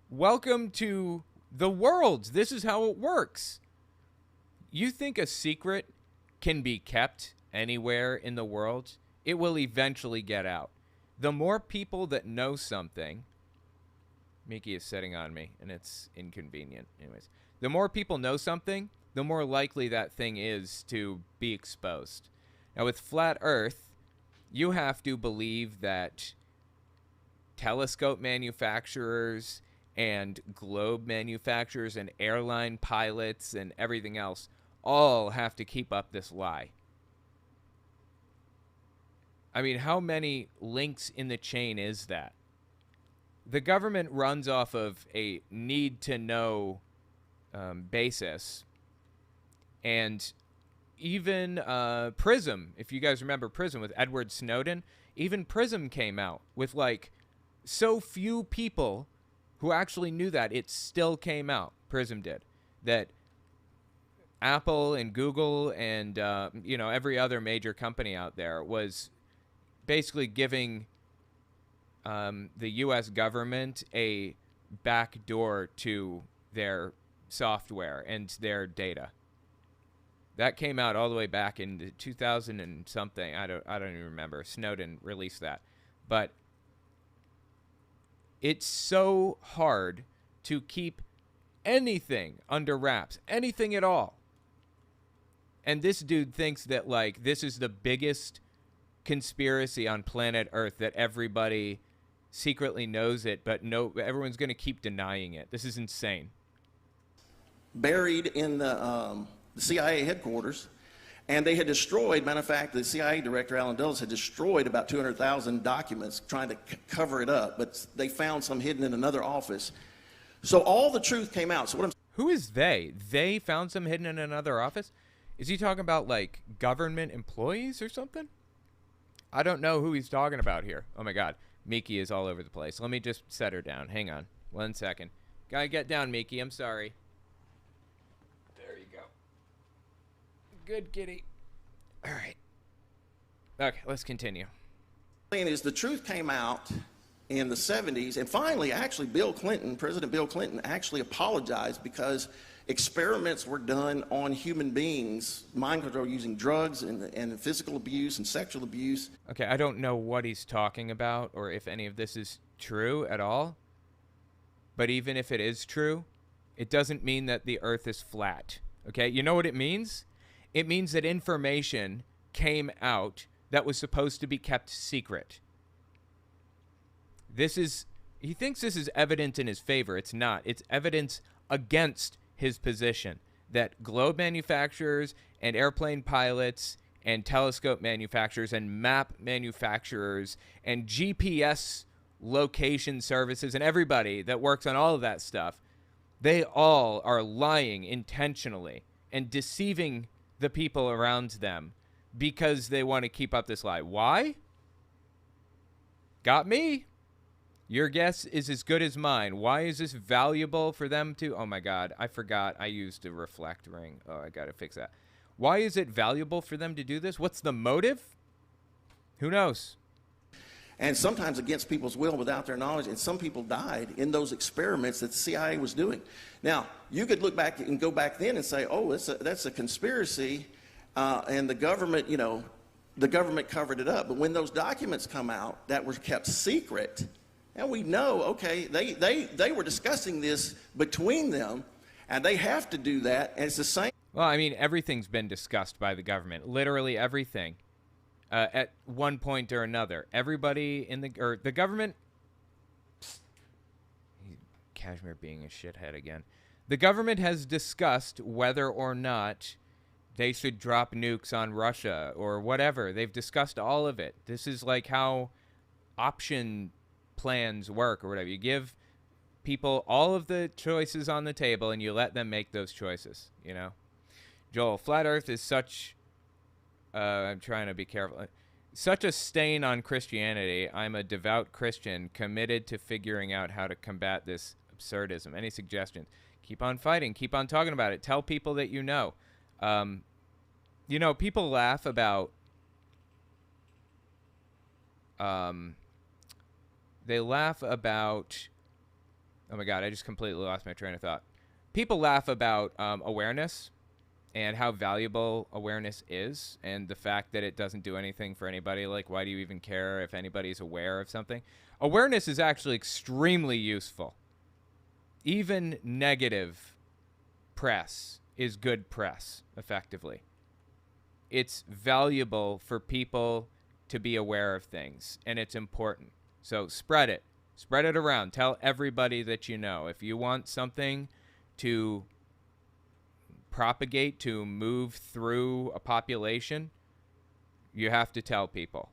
Welcome to the world. This is how it works. You think a secret can be kept anywhere in the world? It will eventually get out. The more people that know something, Mickey is sitting on me, and it's inconvenient. Anyways, the more people know something, the more likely that thing is to be exposed. Now, with flat Earth, you have to believe that telescope manufacturers and globe manufacturers and airline pilots and everything else all have to keep up this lie. I mean, how many links in the chain is that? The government runs off of a need-to-know basis. And even Prism, if you guys remember Prism with Edward Snowden, even Prism came out with, like, so few people who actually knew that. It still came out, Prism did, that Apple and Google and, every other major company out there was basically giving the U.S. government a back door to their software and their data. That came out all the way back in 2000 and something. I don't even remember. Snowden released that. But it's so hard to keep anything under wraps, anything at all. And this dude thinks that, like, this is the biggest conspiracy on planet Earth, that everybody secretly knows it, but no, everyone's going to keep denying it. This is insane. Buried in the CIA headquarters, and they had destroyed, matter of fact, the CIA director, Alan Dulles, had destroyed about 200,000 documents trying to cover it up, but they found some hidden in another office. So all the truth came out. So what I'm Who is they? They found some hidden in another office? Is he talking about, like, government employees or something? I don't know who he's talking about here. Oh, my God. Miki is all over the place. Let me just set her down. Hang on. 1 second. Gotta get down, Miki. I'm sorry. There you go. Good kitty. All right. Okay, let's continue. saying is the truth came out in the 70s, and finally, actually, President Bill Clinton actually apologized because experiments were done on human beings, mind control using drugs and physical abuse and sexual abuse. Okay, I don't know what he's talking about or if any of this is true at all. But even if it is true, it doesn't mean that the Earth is flat. Okay, you know what it means? It means that information came out that was supposed to be kept secret. He thinks this is evidence in his favor. It's not. It's evidence against his position that globe manufacturers and airplane pilots and telescope manufacturers and map manufacturers and GPS location services and everybody that works on all of that stuff, they all are lying intentionally and deceiving the people around them because they want to keep up this lie. Why? Got me. Your guess is as good as mine. Why is this valuable for them to... Oh, my God. I forgot I used a reflect ring. Oh, I got to fix that. Why is it valuable for them to do this? What's the motive? Who knows? And sometimes against people's will without their knowledge. And some people died in those experiments that the CIA was doing. Now, you could look back and go back then and say, oh, that's a conspiracy. And the government, the government covered it up. But when those documents come out that were kept secret... And we know, okay, they were discussing this between them, and they have to do that, and it's the same. Well, I mean, everything's been discussed by the government. Literally everything. At one point or another. Everybody in the government... Kashmir being a shithead again. The government has discussed whether or not they should drop nukes on Russia or whatever. They've discussed all of it. This is like how option... plans work or whatever. You give people all of the choices on the table and you let them make those choices, Joel, flat earth is such I'm trying to be careful. Such a stain on Christianity. I'm a devout Christian committed to figuring out how to combat this absurdism. Any suggestions? Keep on fighting. Keep on talking about it. Tell people that you know. People laugh about... they laugh about... Oh, my God. I just completely lost my train of thought. People laugh about awareness and how valuable awareness is, and the fact that it doesn't do anything for anybody. Like, why do you even care if anybody's aware of something? Awareness is actually extremely useful. Even negative press is good press, effectively. It's valuable for people to be aware of things, and it's important. So spread it. Spread it around. Tell everybody that you know. If you want something to propagate, to move through a population, you have to tell people.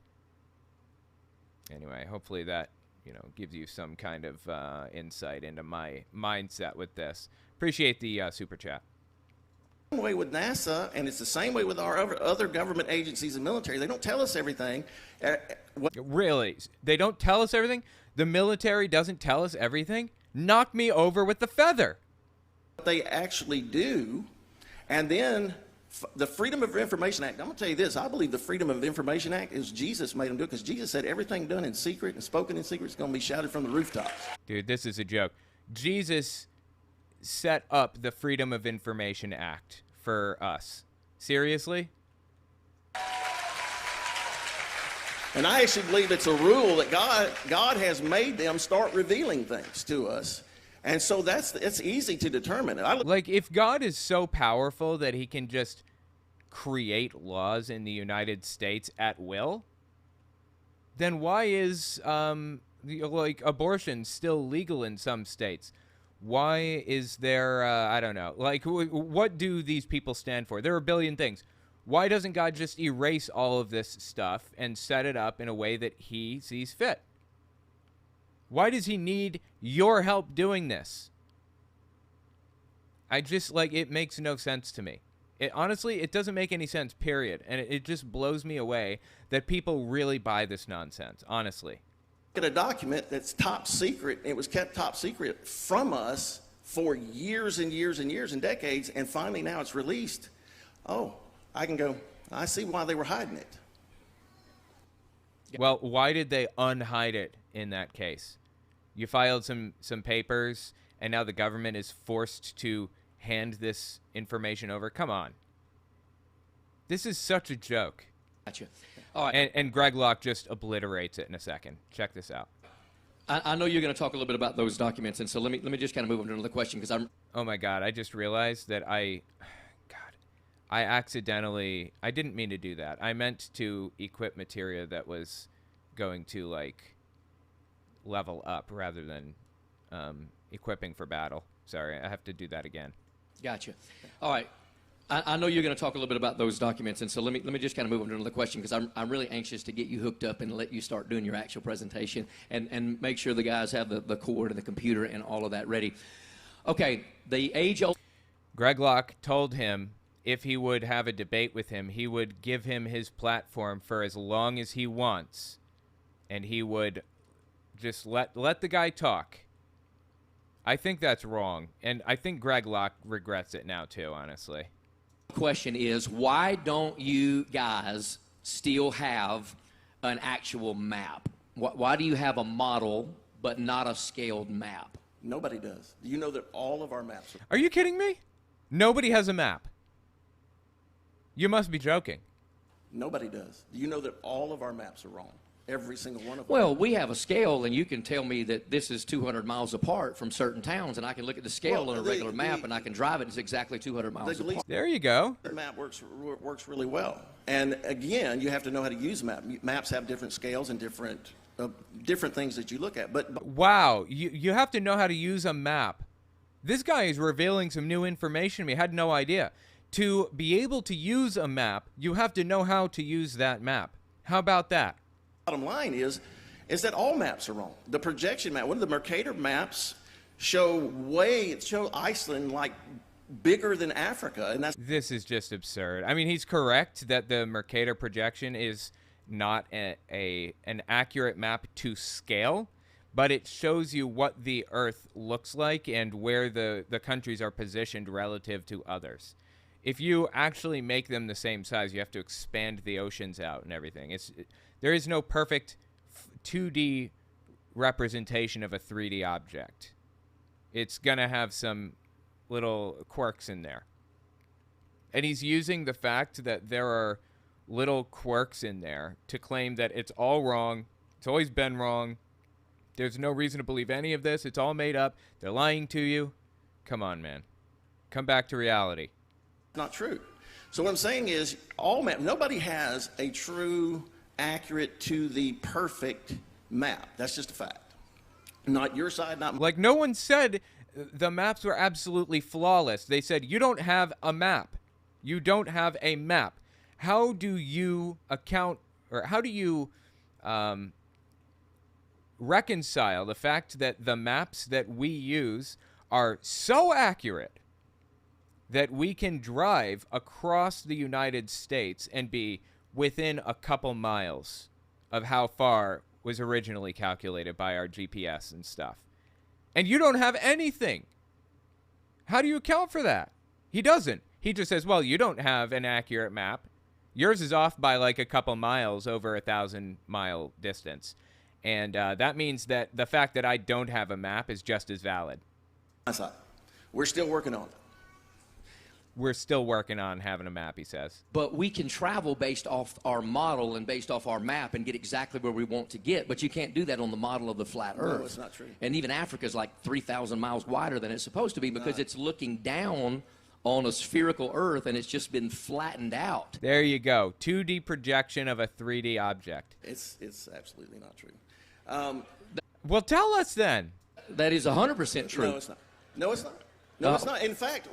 Anyway, hopefully that, gives you some kind of insight into my mindset with this. Appreciate the super chat. Same way with NASA, and it's the same way with our other government agencies and military. They don't tell us everything. Really? They don't tell us everything? The military doesn't tell us everything? Knock me over with the feather. What they actually do. And then the Freedom of Information Act, I'm going to tell you this. I believe the Freedom of Information Act is Jesus made them do it, because Jesus said everything done in secret and spoken in secret is going to be shouted from the rooftops. Dude, this is a joke. Jesus set up the Freedom of Information Act for us. Seriously? And I actually believe it's a rule that God has made them start revealing things to us. And so it's easy to determine. Like, if God is so powerful that he can just create laws in the United States at will, then why is abortion still legal in some states? Why is there, I don't know, what do these people stand for? There are a billion things. Why doesn't God just erase all of this stuff and set it up in a way that he sees fit? Why does he need your help doing this? It makes no sense to me. Honestly, it doesn't make any sense, period. And it just blows me away that people really buy this nonsense, honestly. At a document that's top secret. It was kept top secret from us for years and years and years and decades, and finally now it's released. Oh, I see why they were hiding it. Well, why did they unhide it in that case? You filed some papers, and now the government is forced to hand this information over? Come on. This is such a joke. Gotcha. All right. And Greg Locke just obliterates it in a second. Check this out. I know you're going to talk a little bit about those documents, and so let me just kind of move on to another question, because I'm... Oh, my God. I just realized that I didn't mean to do that. I meant to equip materia that was going to, level up rather than equipping for battle. Sorry, I have to do that again. Gotcha. All right. I know you're going to talk a little bit about those documents, and so let me just kind of move on to another question, because I'm really anxious to get you hooked up and let you start doing your actual presentation and make sure the guys have the cord and the computer and all of that ready. Okay, the age-old... Greg Locke told him if he would have a debate with him, he would give him his platform for as long as he wants, and he would just let the guy talk. I think that's wrong, and I think Greg Locke regrets it now too, honestly. Question is, why don't you guys still have an actual map? Why do you have a model but not a scaled map? Nobody does. You know that all of our maps Are you kidding me? Nobody has a map. You must be joking. Nobody does. You know that all of our maps are wrong. Every single one of them. Well, we have a scale, and you can tell me that this is 200 miles apart from certain towns, and I can look at the scale on a regular map, and I can drive it, and it's exactly 200 miles apart. There you go. The map works really well. And again, you have to know how to use a map. Maps have different scales and different things that you look at. But wow, you have to know how to use a map. This guy is revealing some new information to me. I had no idea. To be able to use a map, you have to know how to use that map. How about that? Bottom line is that all maps are wrong. The projection map, one of the Mercator maps show Iceland like bigger than Africa, and that's... This is just absurd. I mean, he's correct that the Mercator projection is not an accurate map to scale, but it shows you what the Earth looks like and where the countries are positioned relative to others. If you actually make them the same size, you have to expand the oceans out and everything. There is no perfect 2D representation of a 3D object. It's going to have some little quirks in there. And he's using the fact that there are little quirks in there to claim that it's all wrong. It's always been wrong. There's no reason to believe any of this. It's all made up. They're lying to you. Come on, man. Come back to reality. Not true. So what I'm saying is, nobody has a true, accurate to the perfect map. That's just a fact. Not your side, not mine. Like, no one said the maps were absolutely flawless. They said, you don't have a map. You don't have a map. How do you account, or how do you reconcile the fact that the maps that we use are so accurate that we can drive across the United States and be within a couple miles of how far was originally calculated by our GPS and stuff? And you don't have anything. How do you account for that? He doesn't. He just says, well, you don't have an accurate map. Yours is off by like a couple miles over 1,000-mile distance. And that means that the fact that I don't have a map is just as valid. We're still working on it. We're still working on having a map, he says. But we can travel based off our model and based off our map and get exactly where we want to get. But you can't do that on the model of the flat Earth. No, it's not true. And even Africa's like 3,000 miles wider than it's supposed to be because it's looking down on a spherical Earth and it's just been flattened out. There you go. 2D projection of a 3D object. It's absolutely not true. Well, tell us then. That is 100% true. No, it's not. No, it's not. No, it's not. In fact,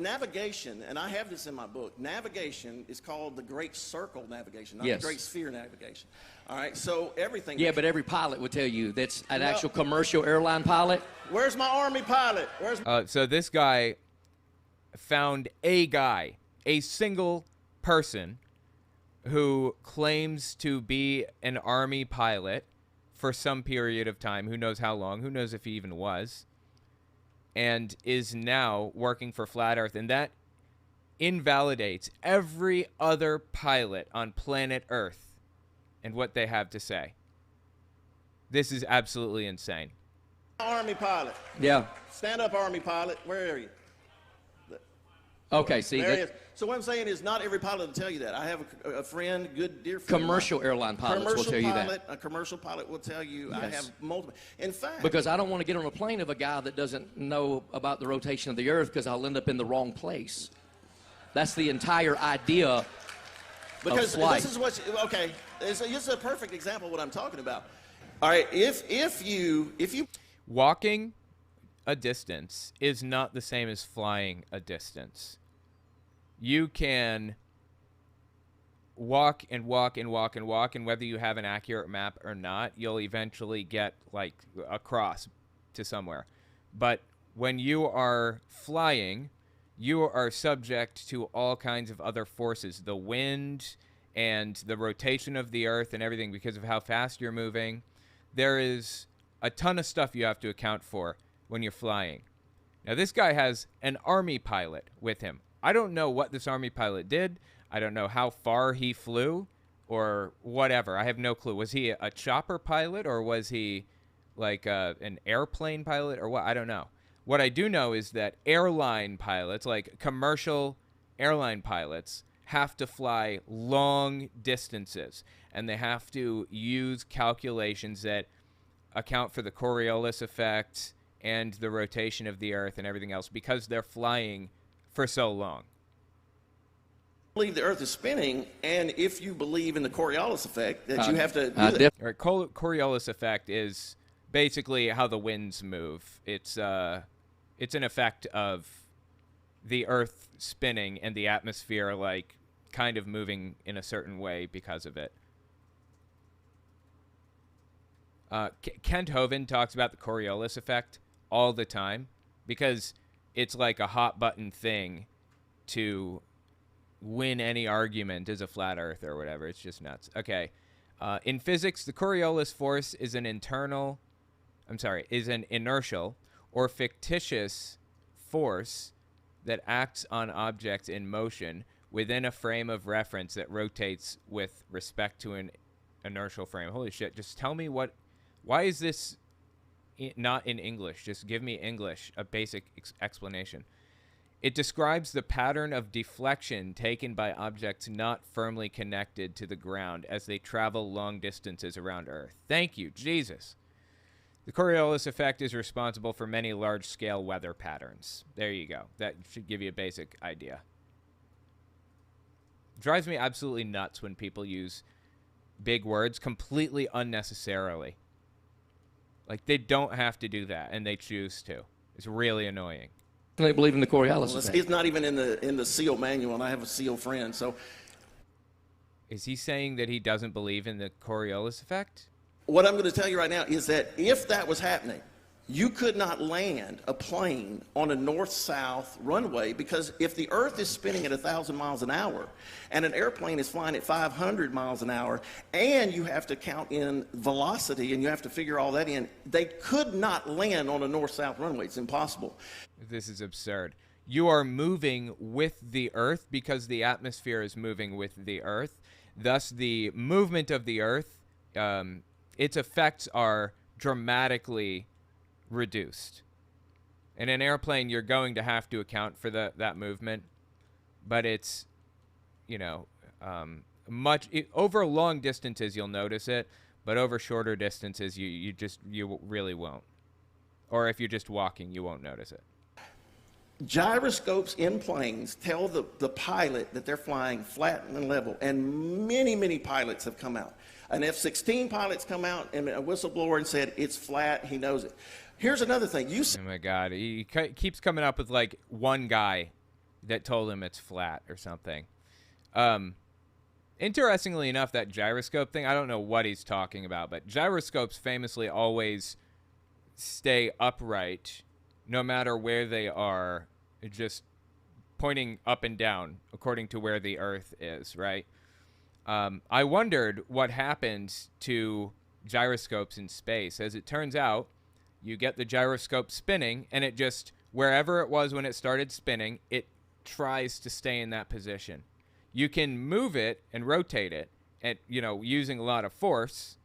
navigation, and I have this in my book, navigation is called the Great Circle navigation, not the Great Sphere navigation. All right, so everything. Yeah, but every pilot would tell you that's an actual commercial airline pilot. Where's my Army pilot? So this guy found a single person who claims to be an Army pilot for some period of time. Who knows how long? Who knows if he even was? And is now working for Flat Earth. And that invalidates every other pilot on planet Earth and what they have to say. This is absolutely insane. Army pilot. Yeah. Stand up, Army pilot. Where are you? Okay, see. There he is. So what I'm saying is not every pilot will tell you that. I have a friend, good dear friend. Commercial airline pilots will tell you that. A commercial pilot will tell you. Yes. I have multiple. In fact. Because I don't want to get on a plane of a guy that doesn't know about the rotation of the Earth because I'll end up in the wrong place. That's the entire idea because of flight. This is what, okay, this is a perfect example of what I'm talking about. All right, if you. Walking a distance is not the same as flying a distance. You can walk and walk and walk and walk, and whether you have an accurate map or not, you'll eventually get like across to somewhere. But when you are flying, you are subject to all kinds of other forces, the wind and the rotation of the Earth and everything because of how fast you're moving. There is a ton of stuff you have to account for when you're flying. Now, this guy has an Army pilot with him. I don't know what this Army pilot did. I don't know how far he flew or whatever. I have no clue. Was he a chopper pilot or was he like an airplane pilot or what? I don't know. What I do know is that airline pilots, like commercial airline pilots, have to fly long distances, and they have to use calculations that account for the Coriolis effect and the rotation of the Earth and everything else because they're flying for so long. Believe the Earth is spinning, and if you believe in the Coriolis effect, that you have to do that. All right, Coriolis effect is basically how the winds move. It's an effect of the Earth spinning and the atmosphere like kind of moving in a certain way because of it. Kent Hovind talks about the Coriolis effect all the time because it's like a hot button thing to win any argument as a flat earther or whatever. It's just nuts. Okay. In physics, the Coriolis force is an inertial or fictitious force that acts on objects in motion within a frame of reference that rotates with respect to an inertial frame. Holy shit, just tell me why is this not in English? Just give me English, a basic explanation. It describes the pattern of deflection taken by objects not firmly connected to the ground as they travel long distances around Earth. Thank you, Jesus. The Coriolis effect is responsible for many large-scale weather patterns. There you go. That should give you a basic idea. It drives me absolutely nuts when people use big words completely unnecessarily. Like, they don't have to do that, and they choose to. It's really annoying. They believe in the Coriolis Well, effect. it's not even in the SEAL manual, and I have a SEAL friend, so. Is he saying that he doesn't believe in the Coriolis effect? What I'm going to tell you right now is that if that was happening, you could not land a plane on a north-south runway, because if the Earth is spinning at 1,000 miles an hour and an airplane is flying at 500 miles an hour, and you have to count in velocity and you have to figure all that in, they could not land on a north-south runway. It's impossible. This is absurd. You are moving with the Earth because the atmosphere is moving with the Earth. Thus, the movement of the Earth, its effects are dramatically reduced. In an airplane, you're going to have to account for that movement, but it's, over long distances you'll notice it, but over shorter distances you really won't. Or if you're just walking, you won't notice it. Gyroscopes in planes tell the pilot that they're flying flat and level, and many, many pilots have come out. An F-16 pilot's come out and a whistleblower and said it's flat, he knows it. Here's another thing. Oh my God, he keeps coming up with like one guy that told him it's flat or something. Interestingly enough, that gyroscope thing, I don't know what he's talking about, but gyroscopes famously always stay upright no matter where they are, just pointing up and down according to where the Earth is, right? I wondered what happened to gyroscopes in space. As it turns out, you get the gyroscope spinning, and it just, wherever it was when it started spinning, it tries to stay in that position. You can move it and rotate it, and using a lot of force,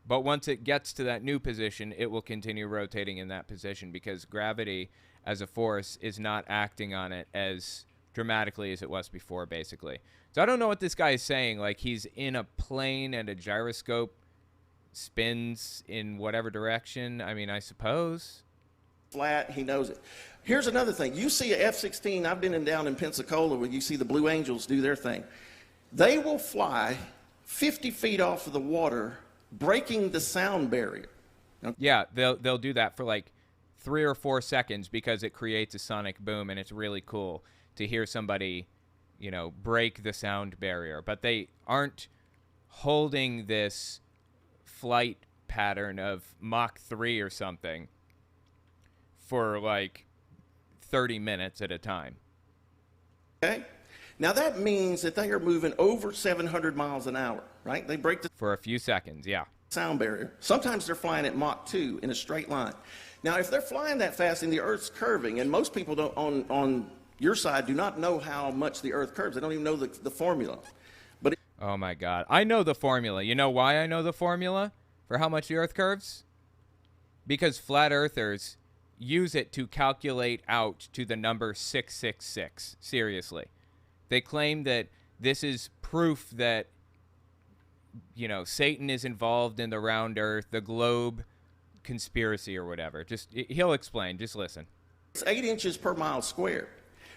but once it gets to that new position, it will continue rotating in that position because gravity as a force is not acting on it as dramatically as it was before, basically. So I don't know what this guy is saying. Like, he's in a plane and a gyroscope spins in whatever direction. I mean, I suppose. Flat, he knows it. Here's another thing. You see a F-16, I've been down in Pensacola where you see the Blue Angels do their thing. They will fly 50 feet off of the water, breaking the sound barrier. Okay. Yeah, they'll do that for like 3 or 4 seconds because it creates a sonic boom, and it's really cool to hear somebody, break the sound barrier. But they aren't holding this flight pattern of Mach 3 or something for like 30 minutes at a time. Okay. Now that means that they are moving over 700 miles an hour, right? They break the for a few seconds, yeah. Sound barrier. Sometimes they're flying at Mach 2 in a straight line. Now, if they're flying that fast and the Earth's curving, and most people don't on your side do not know how much the Earth curves. They don't even know the formula. But oh my God, I know the formula. You know why I know the formula for how much the Earth curves? Because flat earthers use it to calculate out to the number 666. Seriously. They claim that this is proof that, Satan is involved in the round Earth, the globe conspiracy or whatever. He'll explain. Just listen. It's 8 inches per mile squared.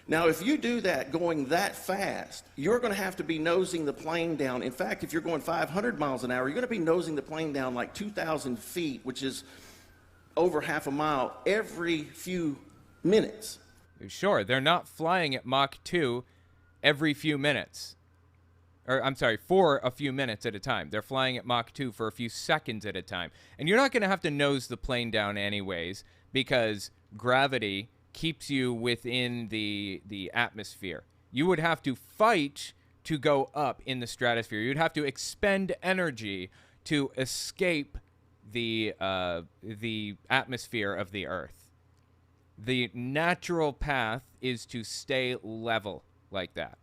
Now, if you do that going that fast, you're going to have to be nosing the plane down. In fact, if you're going 500 miles an hour, you're going to be nosing the plane down like 2,000 feet, which is over half a mile, every few minutes. Sure, they're not flying at Mach 2 every few minutes. Or, I'm sorry, for a few minutes at a time. They're flying at Mach 2 for a few seconds at a time. And you're not going to have to nose the plane down anyways because gravity keeps you within the atmosphere. You would have to fight to go up in the stratosphere. You'd have to expend energy to escape the atmosphere of the Earth. The natural path is to stay level like that.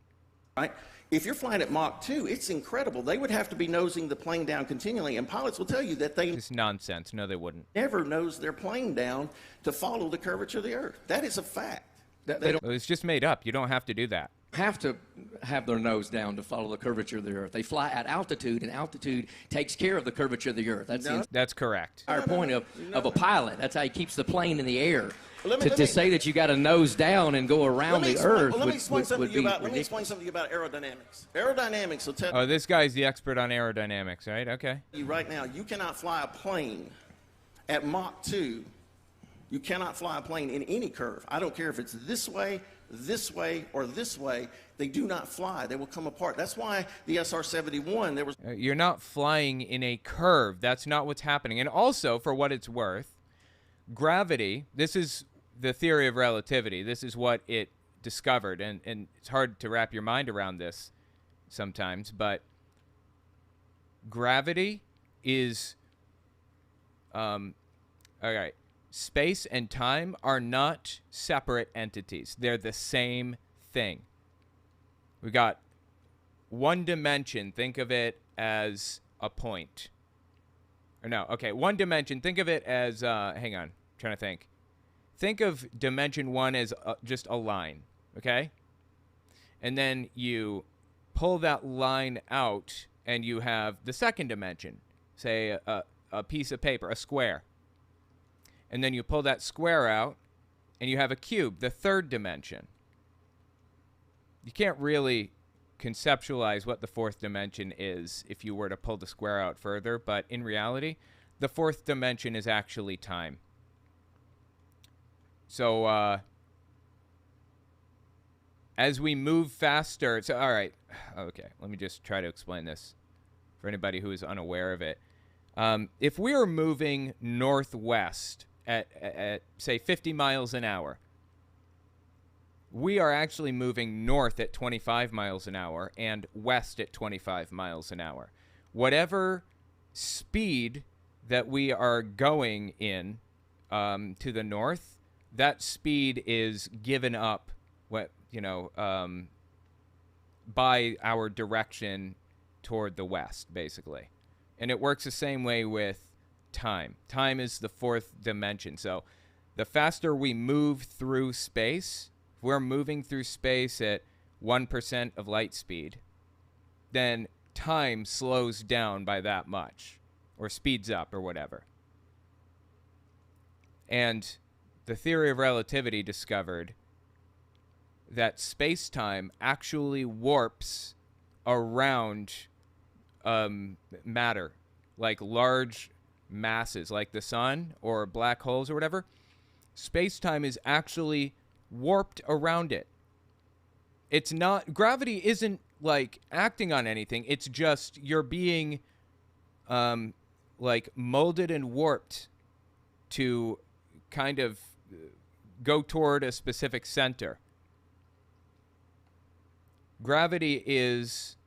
Right? If you're flying at Mach 2, it's incredible. They would have to be nosing the plane down continually, and pilots will tell you that they It's nonsense. No, they wouldn't. never nose their plane down to follow the curvature of the Earth. That is a fact. They don't It's just made up. You don't have to do that. have to have their nose down to follow the curvature of the Earth. They fly at altitude, and altitude takes care of the curvature of the Earth. That's the That's correct. entire point of a pilot. That's how he keeps the plane in the air. Let me- To say that you got to nose down and go around the Earth Let me explain something would to you be about. Let me ridiculous. explain something to you about aerodynamics. Aerodynamics will tell Oh, this guy's the expert on aerodynamics, right? Okay. you right now. You cannot fly a plane at Mach 2. You cannot fly a plane in any curve. I don't care if it's this way, or this way. They do not fly. They will come apart. That's why the SR-71. There was. You're not flying in a curve. That's not what's happening. And also, for what it's worth, gravity, this is the theory of relativity. This is what it discovered. And it's hard to wrap your mind around this sometimes. But gravity is, all right, space and time are not separate entities. They're the same thing. We got one dimension. Think of it as a point. Or no, okay, one dimension. Think of it as, hang on, I'm trying to think. Think of dimension one as just a line, okay? And then you pull that line out and you have the second dimension, say a piece of paper, a square. And then you pull that square out and you have a cube, the third dimension. You can't really conceptualize what the fourth dimension is if you were to pull the square out further, but in reality, the fourth dimension is actually time. So, as we move faster, so, all right, okay, let me just try to explain this for anybody who is unaware of it. If we are moving northwest at say 50 miles an hour, we are actually moving north at 25 miles an hour and west at 25 miles an hour. Whatever speed that we are going in to the north, that speed is given up by our direction toward the west, basically. And it works the same way with time. Time is the fourth dimension. So the faster we move through space, if we're moving through space at 1% of light speed, then time slows down by that much, or speeds up, or whatever. And the theory of relativity discovered that space-time actually warps around matter, like large masses, like the sun or black holes or whatever. Space-time is actually warped around it. It's not, gravity isn't like acting on anything. It's just you're being like molded and warped to kind of go toward a specific center. Gravity is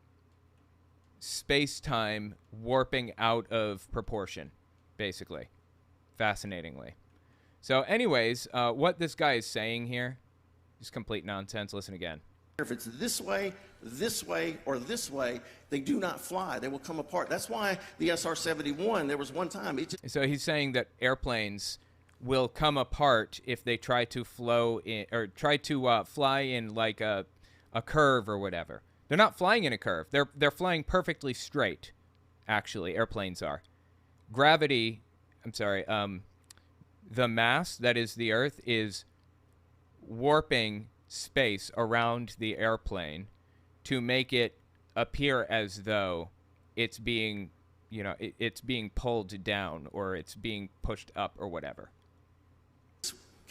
space-time warping out of proportion, basically, fascinatingly. So anyways, what this guy is saying here is complete nonsense. Listen again. If it's this way, or this way, they do not fly. They will come apart. That's why the SR-71, there was one time. So he's saying that airplanes will come apart if they try to flow in, or try to fly in like a curve or whatever. They're not flying in a curve. They're flying perfectly straight, actually, airplanes are. Gravity, the mass, that is the Earth, is warping space around the airplane to make it appear as though it's being, it's being pulled down or it's being pushed up or whatever.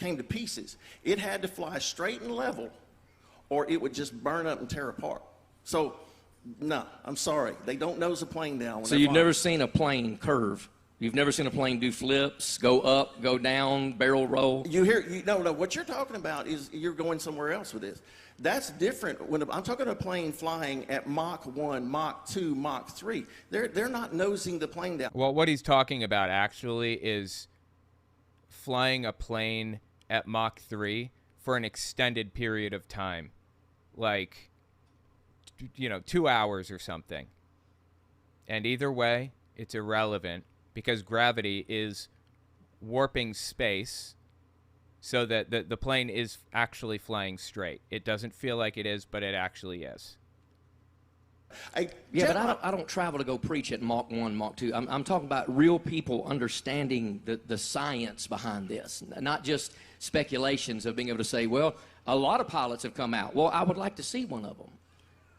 Came to pieces. It had to fly straight and level or it would just burn up and tear apart. So, no, I'm sorry. They don't nose a plane down. So you've never seen a plane curve? You've never seen a plane do flips, go up, go down, barrel roll? No, what you're talking about is you're going somewhere else with this. That's different. When I'm talking a plane flying at Mach 1, Mach 2, Mach 3, they're not nosing the plane down. Well, what he's talking about actually is flying a plane at Mach 3 for an extended period of time, like, 2 hours or something. And either way, it's irrelevant because gravity is warping space so that the plane is actually flying straight. It doesn't feel like it is, but it actually is. But I don't travel to go preach at Mach 1, Mach 2. I'm talking about real people understanding the science behind this, not just speculations of being able to say, well, a lot of pilots have come out. Well, I would like to see one of them.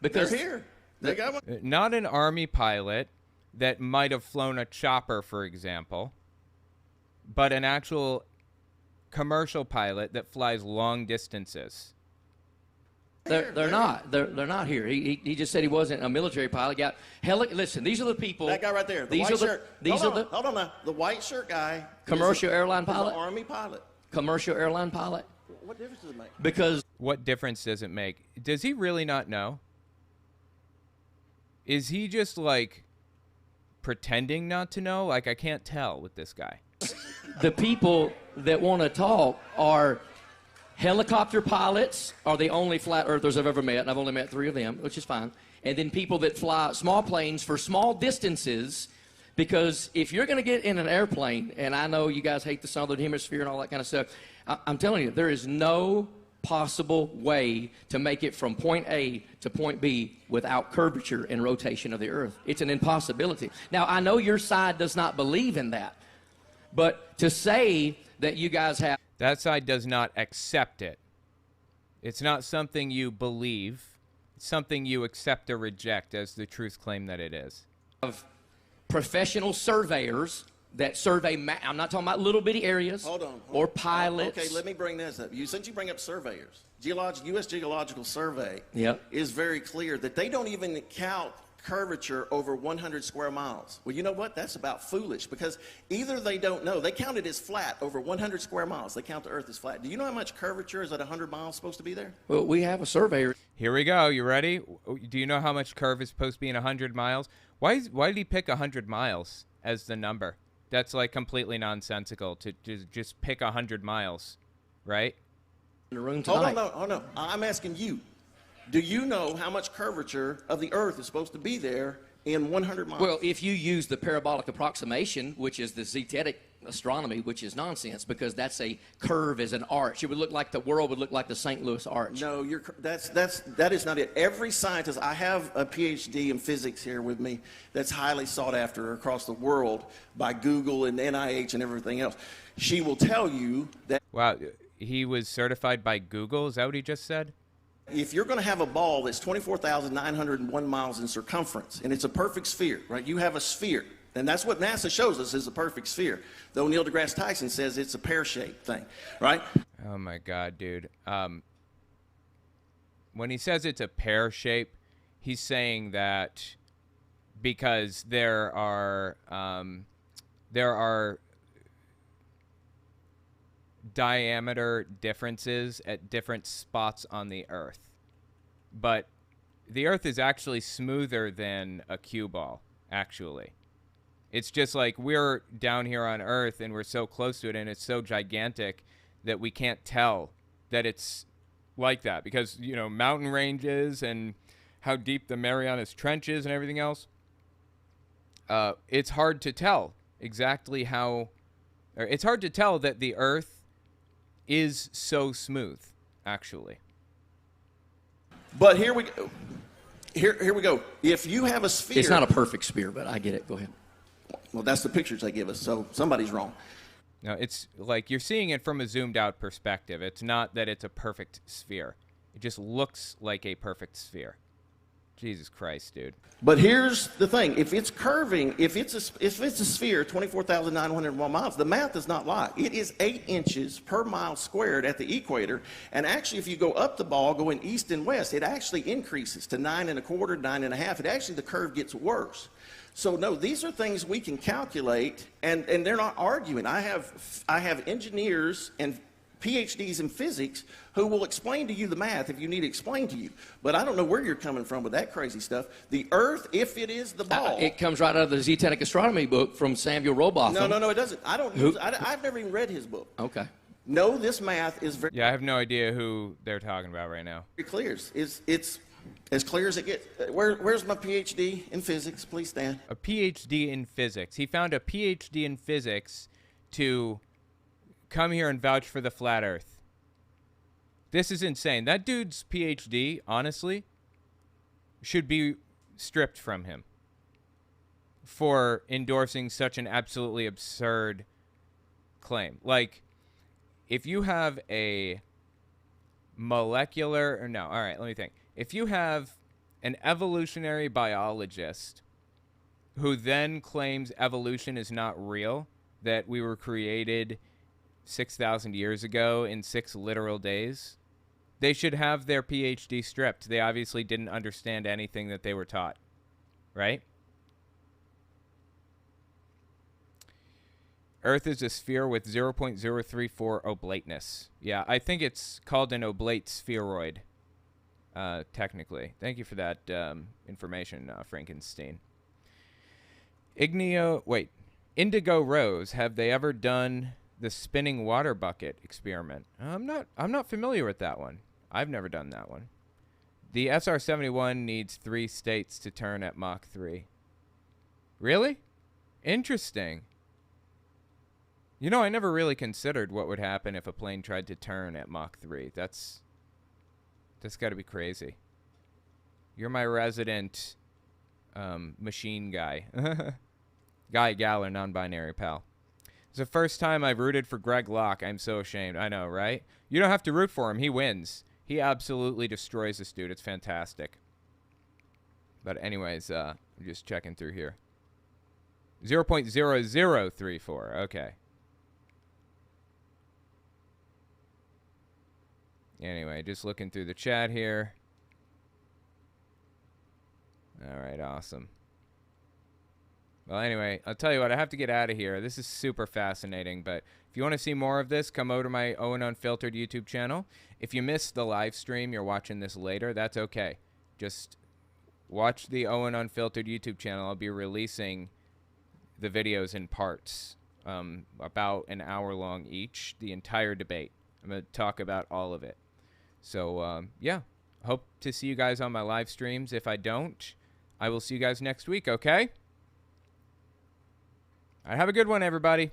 Because they're here. They got one. Not an Army pilot that might have flown a chopper, for example, but an actual commercial pilot that flies long distances. They're not. They're not here. He just said he wasn't a military pilot. Listen, these are the people. That guy right there. The white shirt. Hold on now. The white shirt guy. Commercial airline pilot. An Army pilot. Commercial airline pilot. What difference does it make? Because what difference does it make? Does he really not know? Is he just like pretending not to know? Like, I can't tell with this guy. The people that want to talk are helicopter pilots, are the only flat earthers I've ever met, and I've only met 3 of them, which is fine. And then people that fly small planes for small distances, because if you're going to get in an airplane, and I know you guys hate the southern hemisphere and all that kind of stuff, I'm telling you, there is no possible way to make it from point A to point B without curvature and rotation of the earth. It's an impossibility. Now, I know your side does not believe in that, but to say that you guys have... That side does not accept it. It's not something you believe. It's something you accept or reject as the truth claim that it is. Of professional surveyors that survey, I'm not talking about little bitty areas. Hold on. Or pilots. Okay, let me bring this up. Since you bring up surveyors, U.S. Geological Survey is very clear that they don't even count curvature over 100 square miles. Well, you know what? That's about foolish, because either they don't know. They count it as flat over 100 square miles. They count the earth as flat. Do you know how much curvature is at 100 miles supposed to be there? Well, we have a surveyor. Here we go. You ready? Do you know how much curve is supposed to be in 100 miles? Why did he pick 100 miles as the number? That's like completely nonsensical to just pick 100 miles, right? In the room tonight. Hold on. I'm asking you. Do you know how much curvature of the earth is supposed to be there in 100 miles? Well, if you use the parabolic approximation, which is the zetetic astronomy, which is nonsense, because that's a curve as an arch. It would look like the world would look like the St. Louis Arch. No, that is not it. Every scientist, I have a PhD in physics here with me that's highly sought after across the world by Google and NIH and everything else. She will tell you that... Wow, he was certified by Google? Is that what he just said? If you're going to have a ball that's 24,901 miles in circumference, and it's a perfect sphere, right? You have a sphere. And that's what NASA shows us is a perfect sphere. Though Neil deGrasse Tyson says it's a pear-shaped thing, right? Oh, my God, dude. When he says it's a pear shape, he's saying that because there are diameter differences at different spots on the Earth. But the Earth is actually smoother than a cue ball, actually. It's just like we're down here on Earth and we're so close to it and it's so gigantic that we can't tell that it's like that because, mountain ranges and how deep the Marianas Trench is and everything else. It's hard to tell exactly how... It's hard to tell that the Earth is so smooth, actually. But here we go. Here we go. If you have a sphere... It's not a perfect sphere, but I get it. Go ahead. Well, that's the pictures they give us, so somebody's wrong. No, it's like you're seeing it from a zoomed-out perspective. It's not that it's a perfect sphere. It just looks like a perfect sphere. Jesus Christ, dude. But here's the thing: if it's curving, if it's a sphere, 24,901 miles, the math does not lie. It is 8 inches per mile squared at the equator. And actually, if you go up the ball, going east and west, it actually increases to 9 1/4, 9 1/2. It actually, the curve gets worse. So no, these are things we can calculate, and they're not arguing. I have engineers and PhDs in physics who will explain to you the math if you need it explained to you. But I don't know where you're coming from with that crazy stuff. The Earth, if it is the ball... it comes right out of the Zetetic Astronomy book from Samuel Robotham. No, it doesn't. I've never even read his book. Okay. No, this math is very... Yeah, I have no idea who they're talking about right now. Very clear. It's as clear as it gets. Where's my PhD in physics? Please stand. A PhD in physics. He found a PhD in physics to come here and vouch for the flat Earth. This is insane. That dude's PhD, honestly, should be stripped from him for endorsing such an absolutely absurd claim. Like, if you have a molecular... Or no, all right, let me think. If you have an evolutionary biologist who then claims evolution is not real, that we were created 6,000 years ago in 6 literal days, they should have their PhD stripped. They obviously didn't understand anything that they were taught, right? Earth is a sphere with 0.034 oblateness. Yeah, I think it's called an oblate spheroid, technically. Thank you for that information, Frankenstein. Indigo Rose, have they ever done the spinning water bucket experiment? I'm not familiar with that one. I've never done that one. The SR-71 needs 3 states to turn at Mach 3. Really? Interesting. You know, I never really considered what would happen if a plane tried to turn at Mach 3. That's got to be crazy. You're my resident machine guy. Guy, gal, or non-binary pal. It's the first time I've rooted for Greg Locke. I'm so ashamed. I know, right? You don't have to root for him. He wins. He absolutely destroys this dude. It's fantastic. But anyways, I'm just checking through here. 0.0034. Okay. Anyway, just looking through the chat here. All right, awesome. Well, anyway, I'll tell you what, I have to get out of here. This is super fascinating, but if you want to see more of this, come over to my Owen Unfiltered YouTube channel. If you missed the live stream, you're watching this later, that's okay. Just watch the Owen Unfiltered YouTube channel. I'll be releasing the videos in parts, about an hour long each, the entire debate. I'm going to talk about all of it. So, yeah, hope to see you guys on my live streams. If I don't, I will see you guys next week, okay? All right, have a good one, everybody.